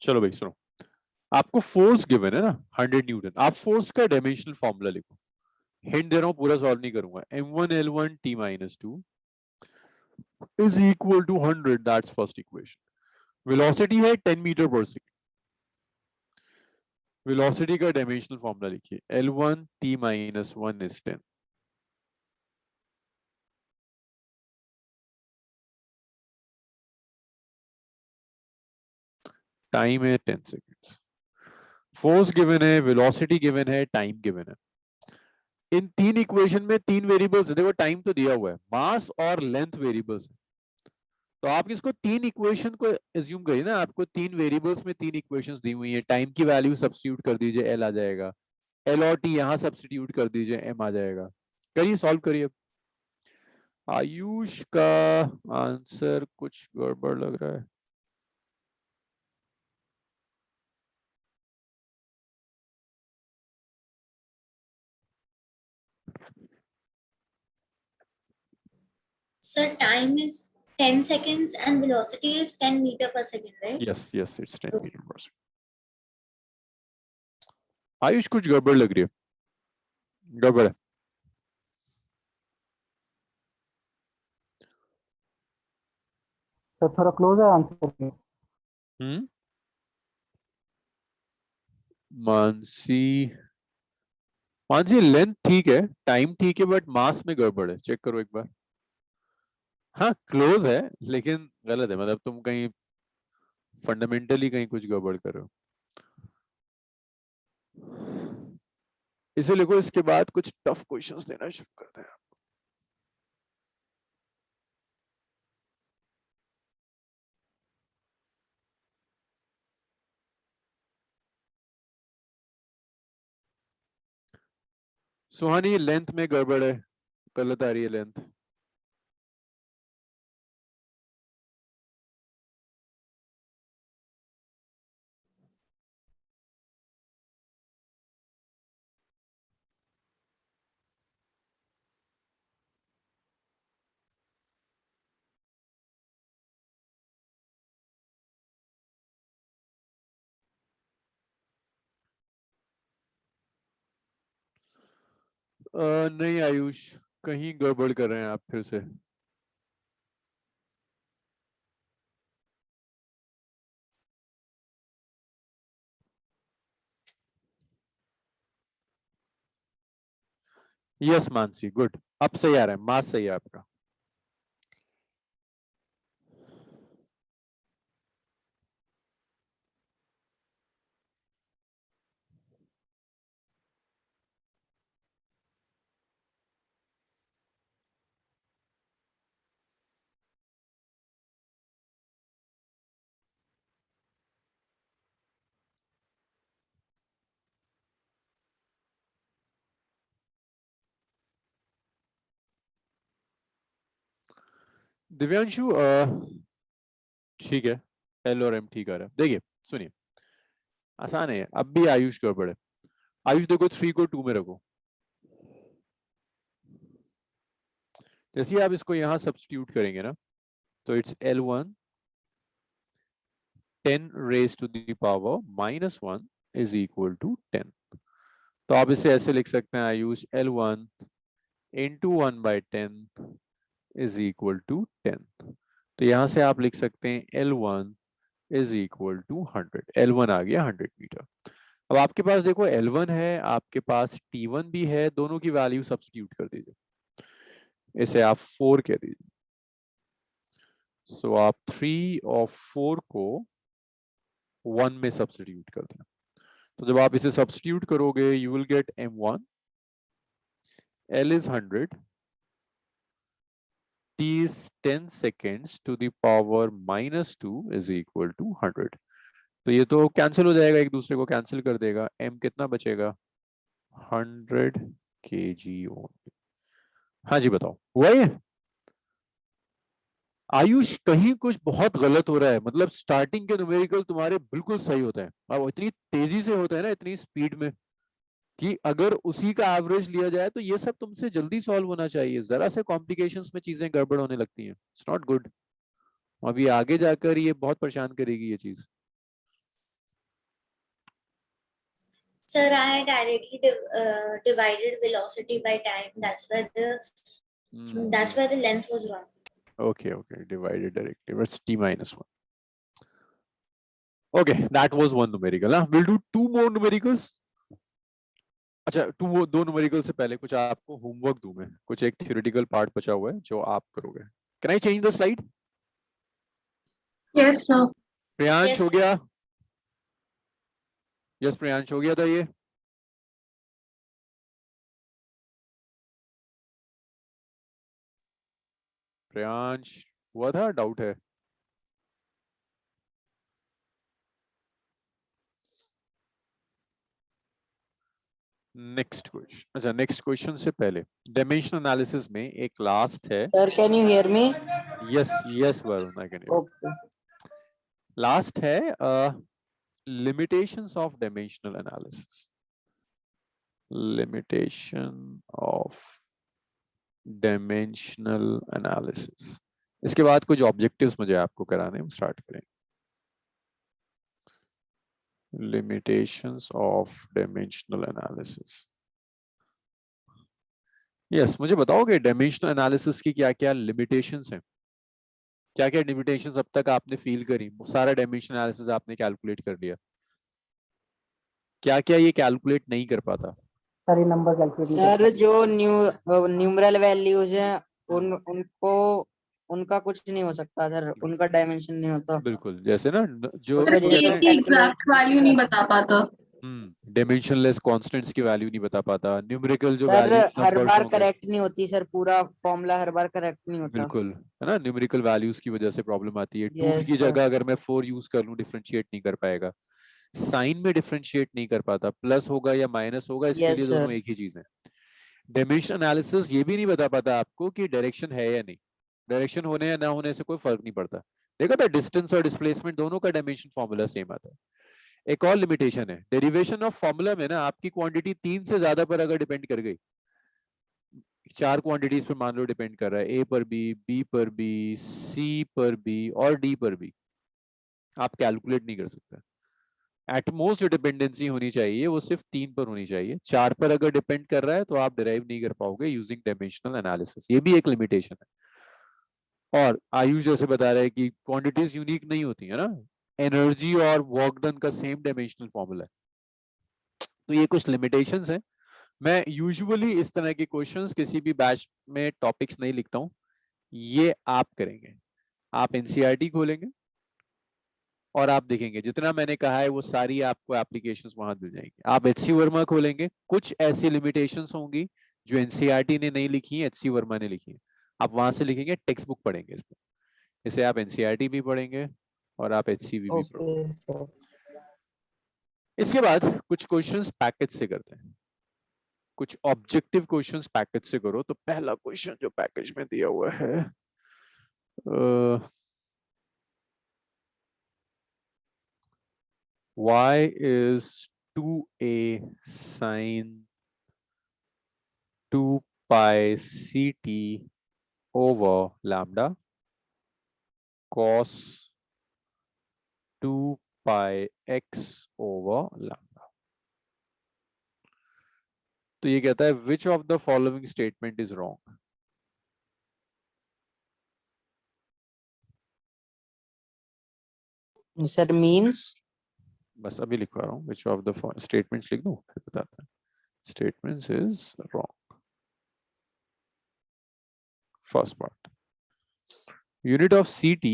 चलो भाई सुनो, आपको फोर्स गिवन है ना 100 न्यूटन, आप फोर्स का डायमेंशनल फॉर्मूला लिखो। हिंट दे रहा हूं, पूरा सॉल्व नहीं करूंगा। m1l1 t-2 is equal to 100, that's first equation। Velocity है 10 मीटर पर सेकेंड, वेलोसिटी का डायमेंशनल फॉर्मूला लिखिए, l1 t-1 is 10। टाइम है 10 सेकेंड्स। फोर्स गिवन है, वेलोसिटी गिवन है, टाइम गिवन है। इन तीन इक्वेशन में तीन वेरिएबल्स है, देखो टाइम तो दिया हुआ है, मास और लेंथ वेरिएबल्स है। तो आप इसको तीन इक्वेशन को एज्यूम करिए ना, आपको तीन वेरिएबल्स में तीन इक्वेशंस दी हुई है, टाइम की वैल्यू सब्स्टिट्यूट कर दीजिए, एल आ जाएगा, एल और टी यहाँ सब्स्टिट्यूट कर दीजिए, एम आ जाएगा। करिए सॉल्व करिए। आयुष का आंसर कुछ गड़बड़ लग रहा है। Sir, time is 10 seconds and velocity is 10 meter per second, right? Yes yes it's 10 metre per second. Ayush कुछ गड़बड़ लग रही है, गड़बड़ है। तो थोड़ा क्लोज है आंसर के। मानसी, मानसी लेंथ ठीक है, टाइम ठीक है, बट मास में गड़बड़ है, चेक करो एक बार। हाँ क्लोज है लेकिन गलत है, मतलब तुम कहीं फंडामेंटली कहीं कुछ गड़बड़ कर रहे हो। इसे लिखो, इसके बाद कुछ टफ क्वेश्चंस देना शुरू कर दें। सुहानी लेंथ में गड़बड़ है, गलत आ रही है लेंथ। नहीं आयुष, कहीं गड़बड़ कर रहे हैं आप फिर से। यस मानसी गुड, अब सही आ रहा है, मास सही है आपका। दिव्यांशु ठीक है, एल और एम ठीक आ रहा है। देखिए सुनिए, आसान है, अब भी आयुष गड़बड़ है। आयुष देखो 3 को 2 में रखो, जैसे आप इसको यहां सब्स्टिट्यूट करेंगे ना, तो it's L1 10 raised to the power -1 is equal to 10। तो आप इसे ऐसे लिख सकते हैं Ayush, L1 into 1/10 is equal to 10। तो यहां से आप लिख सकते हैं L1 is equal to 100। L1 आ गया 100 मीटर। अब आपके पास देखो L1 है, आपके पास T1 भी है, दोनों की वैल्यू सब्स्टिट्यूट कर दीजिए, इसे आप 4 कह दीजिए। सो आप 3 और 4 को 1 में सब्स्टिट्यूट कर दें। तो जब आप इसे सब्स्टिट्यूट करोगे, you will get M1, L is 100, T is 10 seconds to the power -2 is equal to 100। तो ये तो कैंसिल हो जाएगा, एक दूसरे को कैंसिल कर देगा। M कितना बचेगा? 100 kg ओनली। हाँ जी बताओ, हुआ ये? आयुष कहीं कुछ बहुत गलत हो रहा है, मतलब स्टार्टिंग के न्यूमेरिकल तुम्हारे बिल्कुल सही होते हैं, अब इतनी तेजी से होते हैं ना, इतनी स्पीड में, कि अगर उसी का एवरेज लिया जाए तो ये सब तुमसे जल्दी सॉल्व होना चाहिए। जरा से कॉम्प्लिकेशंस में चीजें गड़बड़ होने लगती हैं, इट्स नॉट गुड। अभी आगे जाकर ये बहुत परेशान करेगी ये चीज। Sir, I had directly divided velocity by time. That's why the length was wrong. Okay, okay, divided directly, but t minus 1. Okay, that was one numerical. We'll do two more numericals. अच्छा, दो न्यूमेरिकल से पहले कुछ आपको होमवर्क दूं मैं, कुछ एक थ्योरेटिकल पार्ट बचा हुआ है जो आप करोगे। Can I change the slide? Yes, sir. Priyansh Yes, हो sir. गया? यस, प्रियांश हो गया था ये। प्रियांश हुआ था, डाउट है? नेक्स्ट क्वेश्चन, अच्छा नेक्स्ट क्वेश्चन से पहले डायमेंशन एनालिसिस में एक लास्ट है। Sir can you hear me? Yes yes Varun, I can hear. Okay. Last है limitations of dimensional analysis. Limitation of dimensional analysis. इसके बाद कुछ ऑब्जेक्टिव्स मुझे आपको कराने, हम स्टार्ट करें। Limitations of dimensional analysis. Yes, मुझे बताओगे डायमेंशनल एनालिसिस की क्या क्या लिमिटेशंस हैं? क्या क्या लिमिटेशंस अब तक आपने फील करी? सारा डायमेंशन एनालिसिस आपने कैलकुलेट कर लिया, क्या क्या ये कैलकुलेट नहीं कर पाता? सारी नंबर कैलकुलेट सर जो न्यूमरल वैल्यूज हैं उनको उनका कुछ नहीं हो सकता सर, उनका डायमेंशन नहीं होता। बिल्कुल, जैसे ना जो उस वजह से एक की एग्जैक्ट वैल्यू नहीं बता पाता। डायमेंशनलेस कांस्टेंट्स की वैल्यू नहीं बता पाता, न्यूमेरिकल जो सर वैल्यू हर नंबर्स बार होंगे। करेक्ट नहीं होती सर, पूरा फॉर्मूला हर बार करेक्ट नहीं होता। बिल्कुल, है ना, न्यूमेरिकल वैल्यूज की वजह से प्रॉब्लम आती है। 2 यस की सर। जगह अगर मैं 4 यूज कर लूं, डिफरेंशिएट नहीं कर पाएगा। साइन में डिफरेंशिएट नहीं कर पाता, प्लस होगा या माइनस होगा, इसके लिए यस दोनों सर। एक ही चीज है। डायमेंशन एनालिसिस ये भी नहीं बता पाता आपको कि डायरेक्शन है या नहीं। डायरेक्शन होने या ना होने से कोई फर्क नहीं पड़ता। देखा था, डिस्टेंस और डिस्प्लेसमेंट दोनों का डायमेंशन फॉर्मूला सेम आता है। एक और लिमिटेशन है डेरिवेशन ऑफ फॉर्मूला में ना, आपकी क्वांटिटी 3 से ज्यादा पर अगर डिपेंड कर गई, 4 क्वांटिटीज पे मान लो डिपेंड कर रहा है, ए पर बी पर बी, सी पर बी और डी पर बी, आप कैलकुलेट नहीं कर सकते। एटमोस्ट जो डिपेंडेंसी होनी चाहिए वो सिर्फ 3 पर होनी चाहिए। 4 पर अगर डिपेंड कर रहा है तो आप डिराइव नहीं कर पाओगे यूजिंग डायमेंशनल एनालिसिस, ये भी एक लिमिटेशन है। और आयुष जैसे बता रहे हैं कि क्वांटिटीज यूनिक नहीं होती है ना, एनर्जी और वर्क डन का सेम डायमेंशनल फॉर्मूला है। तो ये कुछ लिमिटेशंस हैं। मैं यूजुअली इस तरह के क्वेश्चंस किसी भी बैच में टॉपिक्स नहीं लिखता हूं, ये आप करेंगे। आप एनसीईआरटी खोलेंगे और आप देखेंगे जितना मैंने कहा है वो सारी आपको एप्लीकेशंस वहां मिल जाएंगी। आप एचसी वर्मा खोलेंगे, कुछ ऐसी लिमिटेशंस होंगी जो एनसीईआरटी ने नहीं लिखी है, एचसी वर्मा ने लिखी है। आप वहां से लिखेंगे, टेक्स्ट बुक पढ़ेंगे इसमें, इसे आप एनसीईआरटी भी पढ़ेंगे और आप एचसीवी भी पढ़ोगे। Okay sir. इसके बाद कुछ क्वेश्चंस पैकेज से करते हैं, कुछ ऑब्जेक्टिव क्वेश्चंस पैकेज से करो। तो पहला क्वेश्चन जो पैकेज में दिया हुआ है, y is 2a sin 2 pi ct over lambda cos 2 pi x over lambda। तो ये कहता है which of the following statement is wrong? Sir means बस अभी लिखवा रहा हूँ, which of the statements लिख दूं फिर बताता है। Statements is wrong. First part, unit of CT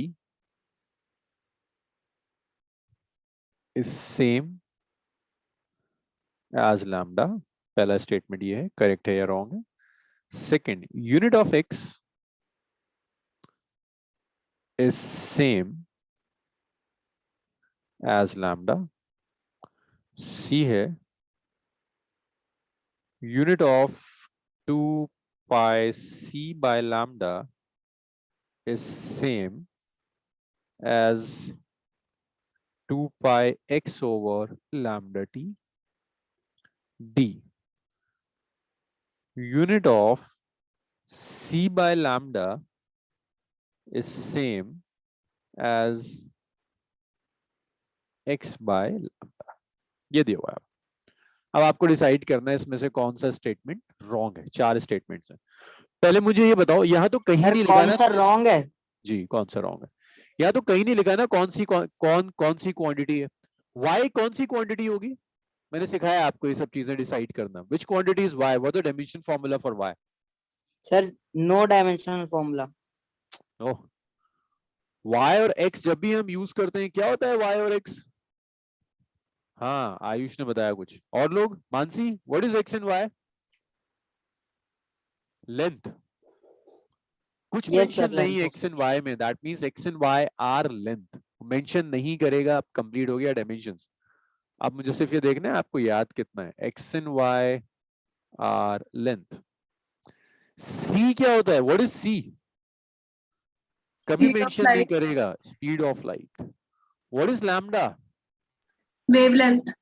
is same as lambda। पहला स्टेटमेंट ये है, करेक्ट है या रॉन्ग है? Second, unit of x is same as lambda। C है, unit of 2 pi c by lambda is same as 2 pi x over lambda t. D. Unit of c by lambda is same as x by lambda. ये दिया हुआ है। अब आपको डिसाइड करना है इसमें से कौन सा स्टेटमेंट रॉन्ग है। 4 स्टेटमेंट्स हैं। पहले मुझे ये बताओ, यहाँ तो कहीं नहीं लिखा कौन ना सा रॉन्ग है? जी, कौन सा रॉन्ग है? यहाँ तो कहीं नहीं लिखा ना कौन सी क्वांटिटी है। y कौन सी क्वांटिटी होगी? मैंने सिखाया आपको ये सब चीजें डिसाइड करना। Which quantity is y? What the dimension formula for y? Sir no dimensional formula. Oh, y और x जब भी हम यूज करते हैं क्या होता है y और x? हाँ, आयुष ने बताया कुछ और लोग। Mansi, what is x and y? Length. कुछ Yes, sir, मेंशन नहीं length. x एंड y में, that means x and y are length. Mention नहीं करेगा, अब कंप्लीट हो गया डायमेंशंस। अब मुझे सिर्फ ये देखना है आपको याद कितना है। x and y are length. c क्या होता है? What is c? कभी Speed of मेंशन नहीं light. करेगा। Speed of light. What is lambda? Wavelength.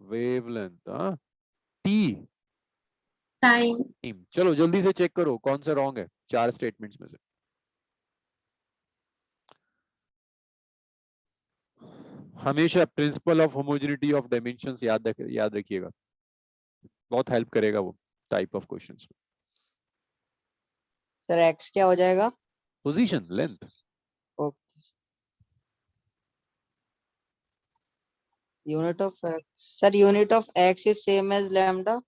Wavelength. हाँ, t Time. टाइम। चलो जल्दी से चेक करो कौन सा रॉन्ग है 4 स्टेटमेंट्स में से। हमेशा principle of homogeneity of dimensions याद रखिएगा, बहुत हेल्प करेगा वो टाइप ऑफ क्वेश्चंस में। सर x क्या हो जाएगा? Position, length. Okay. Unit of x, sir unit of x is same as lambda.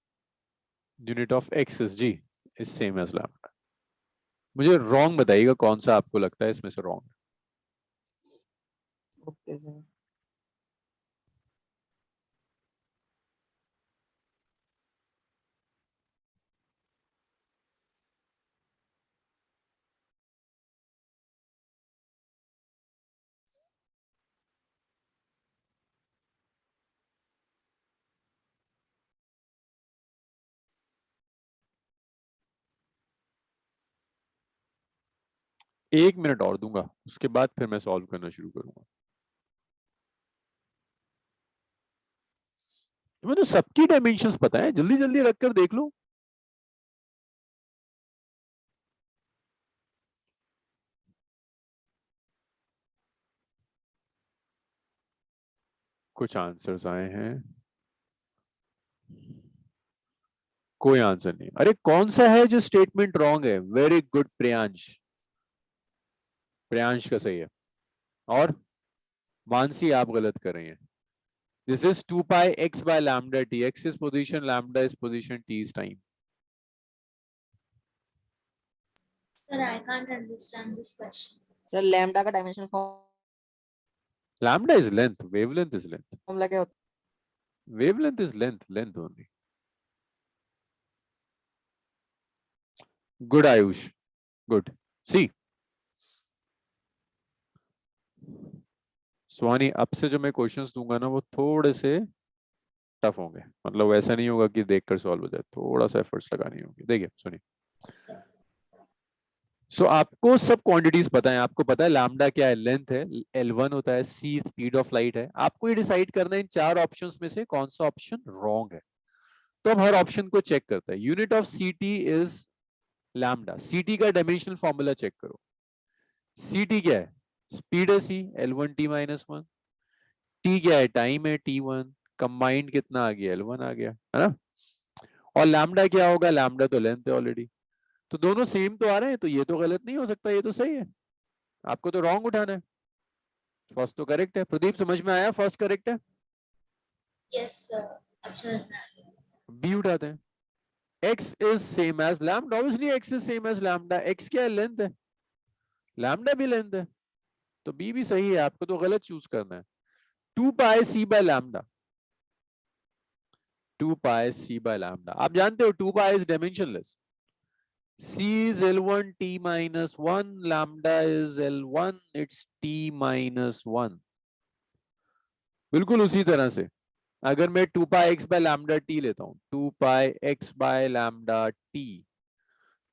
Unit of x is जी इज सेम एज लैम्डा। मुझे रॉन्ग बताइएगा कौन सा आपको लगता है इसमें से रॉन्ग है। Okay sir. एक मिनट और दूंगा, उसके बाद फिर मैं सॉल्व करना शुरू करूंगा। तुम्हें तो सबकी डायमेंशंस पता है, जल्दी जल्दी रखकर देख लो। कुछ आंसर्स आए हैं, कोई आंसर नहीं। अरे कौन सा है जो स्टेटमेंट रॉन्ग है? वेरी गुड प्रियांश, प्रियांश का सही है। और मानसी आप गलत कर रही हैं। This is 2 pi x by lambda t. x is position, lambda is position, t is time. Sir, I can't understand this question. Sir lambda का dimension Lambda is length, wavelength is length. Formula क्या होता Wavelength is length only. Good Ayush, good. See, Swani, अब से जो मैं क्वेश्चंस दूंगा ना वो थोड़े से टफ होंगे। मतलब वैसा नहीं होगा कि देखकर सॉल्व हो जाए, थोड़ा सा एफर्ट्स लगानी होगी। देखिए सुनिए। सो आपको सब क्वांटिटीज पता है। आपको पता है लैम्डा क्या है? लेंथ है। L1 होता है। c स्पीड ऑफ लाइट है। आपको ये डिसाइड करना है इन 4 ऑप्शंस में से कौन सा ऑप्शन रॉन्ग है। तो हम हर ऑप्शन को चेक करते हैं। Unit of ct is lambda. ct का डायमेंशनल फॉर्मूला चेक करो। ct क्या है? स्पीड है c, L1 t minus 1। t क्या है? टाइम है t1। कंबाइंड कितना आ गया? L1 आ गया, है ना। और लैम्डा क्या होगा? लैम्डा तो लेंथ है ऑलरेडी। तो दोनों सेम तो आ रहे हैं, तो ये तो गलत नहीं हो सकता, ये तो सही है। आपको तो रॉन्ग उठाना है। फर्स्ट तो करेक्ट है। प्रदीप समझ में आया? फर्स्ट करेक्ट है। Yes, sir. Absolutely. बी उठाते हैं। x is same as lambda. Obviously x is same as lambda. x क्या है? लेंथ है। लैम्डा भी लेंथ है, तो बी भी सही है। आपको तो गलत चूज करना है। 2 पाई c by lambda। 2 pi c by lambda। आप जानते हो 2 पाई is dimensionless. c is L1 t minus 1, lambda is L1, it's t minus 1। बिल्कुल उसी तरह से अगर मैं 2 पाई x by lambda t लेता हूं, 2 पाई x by lambda t,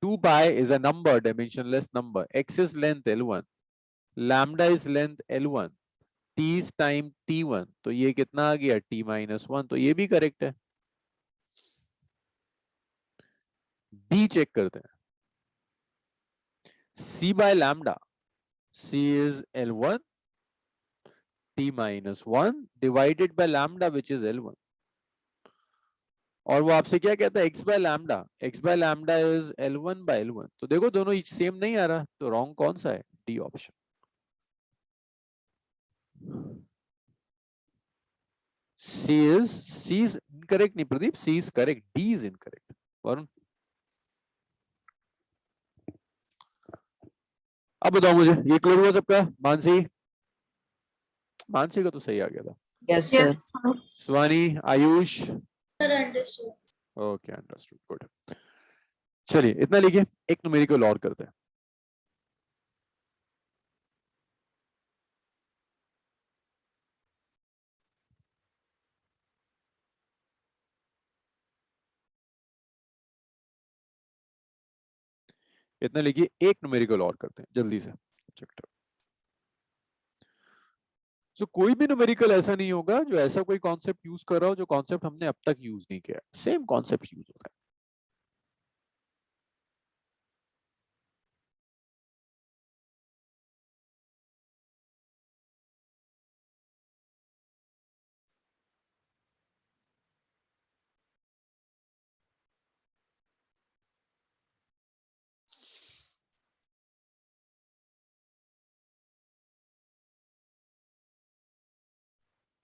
2 pi is a number, dimensionless number. X is length L1, lambda is length L1, t is time T1, तो ये कितना आ गया t minus 1, तो ये भी करेक्ट है. B चेक करते हैं. C by lambda, C is L1, t minus 1 divided by lambda which is L1. और वो आपसे क्या कहता है, x by lambda, x by lambda is L1 by L1. तो देखो दोनों सेम नहीं आ रहा, तो रॉन्ग कौन सा है? D option. C is incorrect नहीं Pradeep, C is correct, D is incorrect. Varun, अब बताओ मुझे, ये क्लियर हुआ सबका? मानसी का तो सही आ गया था. Yes sir. Yes, sir. Swani, Ayush, sir understood. Okay understood, good. चलिए इतना लिखिए, एक न्यूमेरिकल और करते हैं. इतना लिखिए, एक न्यूमेरिकल और करते हैं जल्दी से. So, कोई भी न्यूमेरिकल ऐसा नहीं होगा जो ऐसा कोई कॉन्सेप्ट यूज कर रहा हो जो कॉन्सेप्ट हमने अब तक यूज नहीं किया. सेम कॉन्सेप्ट यूज होता है.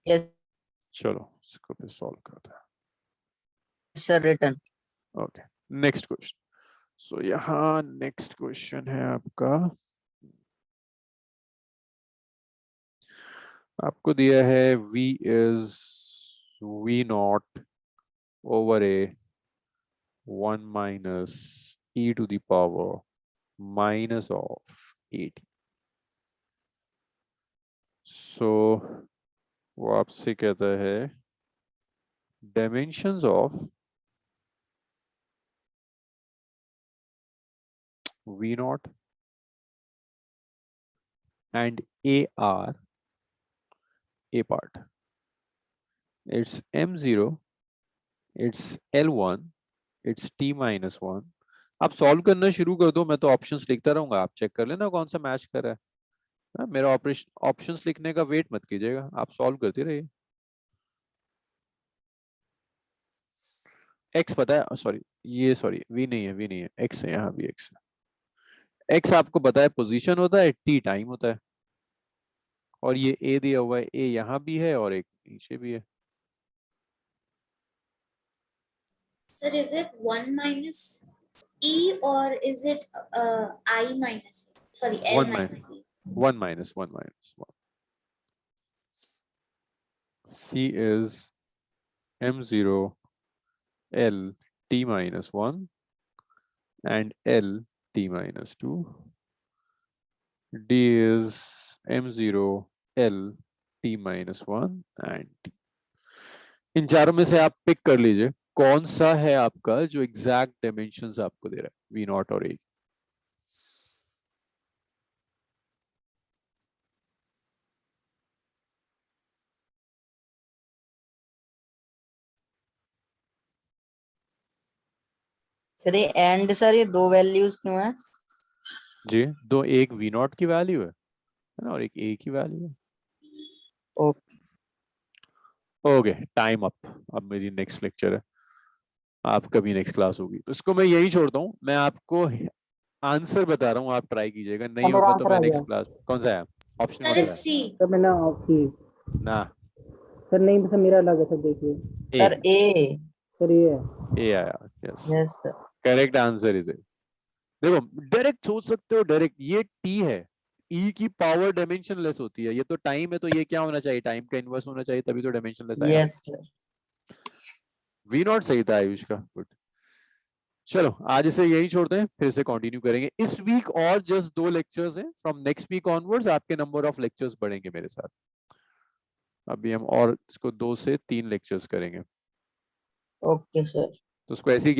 यस चलो इसको भी सॉल्व करते हैं. Sir. Return. Okay, next question. So यहाँ नेक्स्ट क्वेश्चन है आपका, आपको दिया है v is v naught over a 1 minus e to the power minus of 80. So वो आपसे कहता है dimensions of v naught and a are a part. It's m0, it's L1, it's t minus 1. आप सॉल्व करना शुरू कर दो, मैं तो ऑप्शंस लिखता रहूंगा, आप चेक कर लेना कौन सा मैच कर रहा है. मेरा ऑप्शंस लिखने का वेट मत कीजिएगा, आप सॉल्व करते रहिए. x पता है, सॉरी v नहीं है, x है, यहाँ भी x है. x आपको पता है पोजीशन होता है, t टाइम होता है, और ये a दिया हुआ है, a यहाँ भी है और एक नीचे भी है. Sir, is it 1 minus e or is it I minus e? Sorry, L 1 minus e. 1 minus 1. C is m0 L t minus 1 and L t minus 2. D is m0 L t minus 1 and t. इन चारों में से आप पिक कर लीजिए कौन सा है आपका जो एग्जैक्ट डायमेंशंस आपको दे रहा है, v नॉट और a. सर ये एंड सर ये दो वैल्यूज क्यों है? जी, दो, एक v नॉट की वैल्यू है ना, और एक a की वैल्यू है. ओके. Okay, time up. अब मेरी नेक्स्ट लेक्चर है, आपका भी नेक्स्ट क्लास होगी, तो इसको मैं यही छोड़ता हूँ. मैं आपको आंसर बता रहा हूँ, आप ट्राई कीजिएगा, नहीं मेरा होगा तो आंसर मैं आ नेक्स्ट गया. क्लास. कौन सा है ऑप्शन? Sir, कौन it's सा है? C. सर मैंने की ना, सर नहीं, सर मेरा अलग है सर, देखिए सर ए. सर ये है. ए आया. Yes, yes sir. Correct answer is a. देखो डायरेक्ट सोच सकते हो, डायरेक्ट ये टी है, ई की पावर डायमेंशन लेस होती है, ये तो टाइम है, तो ये क्या होना चाहिए, टाइम का इनवर्स होना चाहिए, तभी तो डायमेंशन लेस आया. Yes sir. वी नॉट सही था आयुष का. गुड. चलो आज इसे यही छोड़ते हैं, फिर से कंटिन्यू करेंगे इस वीक. और जस्ट 2 लेक्चर्स हैं, फ्रॉम नेक्स्ट वीक ऑनवर्ड्स आपके नंबर ऑफ लेक्चर्स बढ़ेंगे मेरे साथ. अभी हम और इसको 2 से 3 लेक्चर्स करेंगे, ओके सर. तो उसको ऐसे ही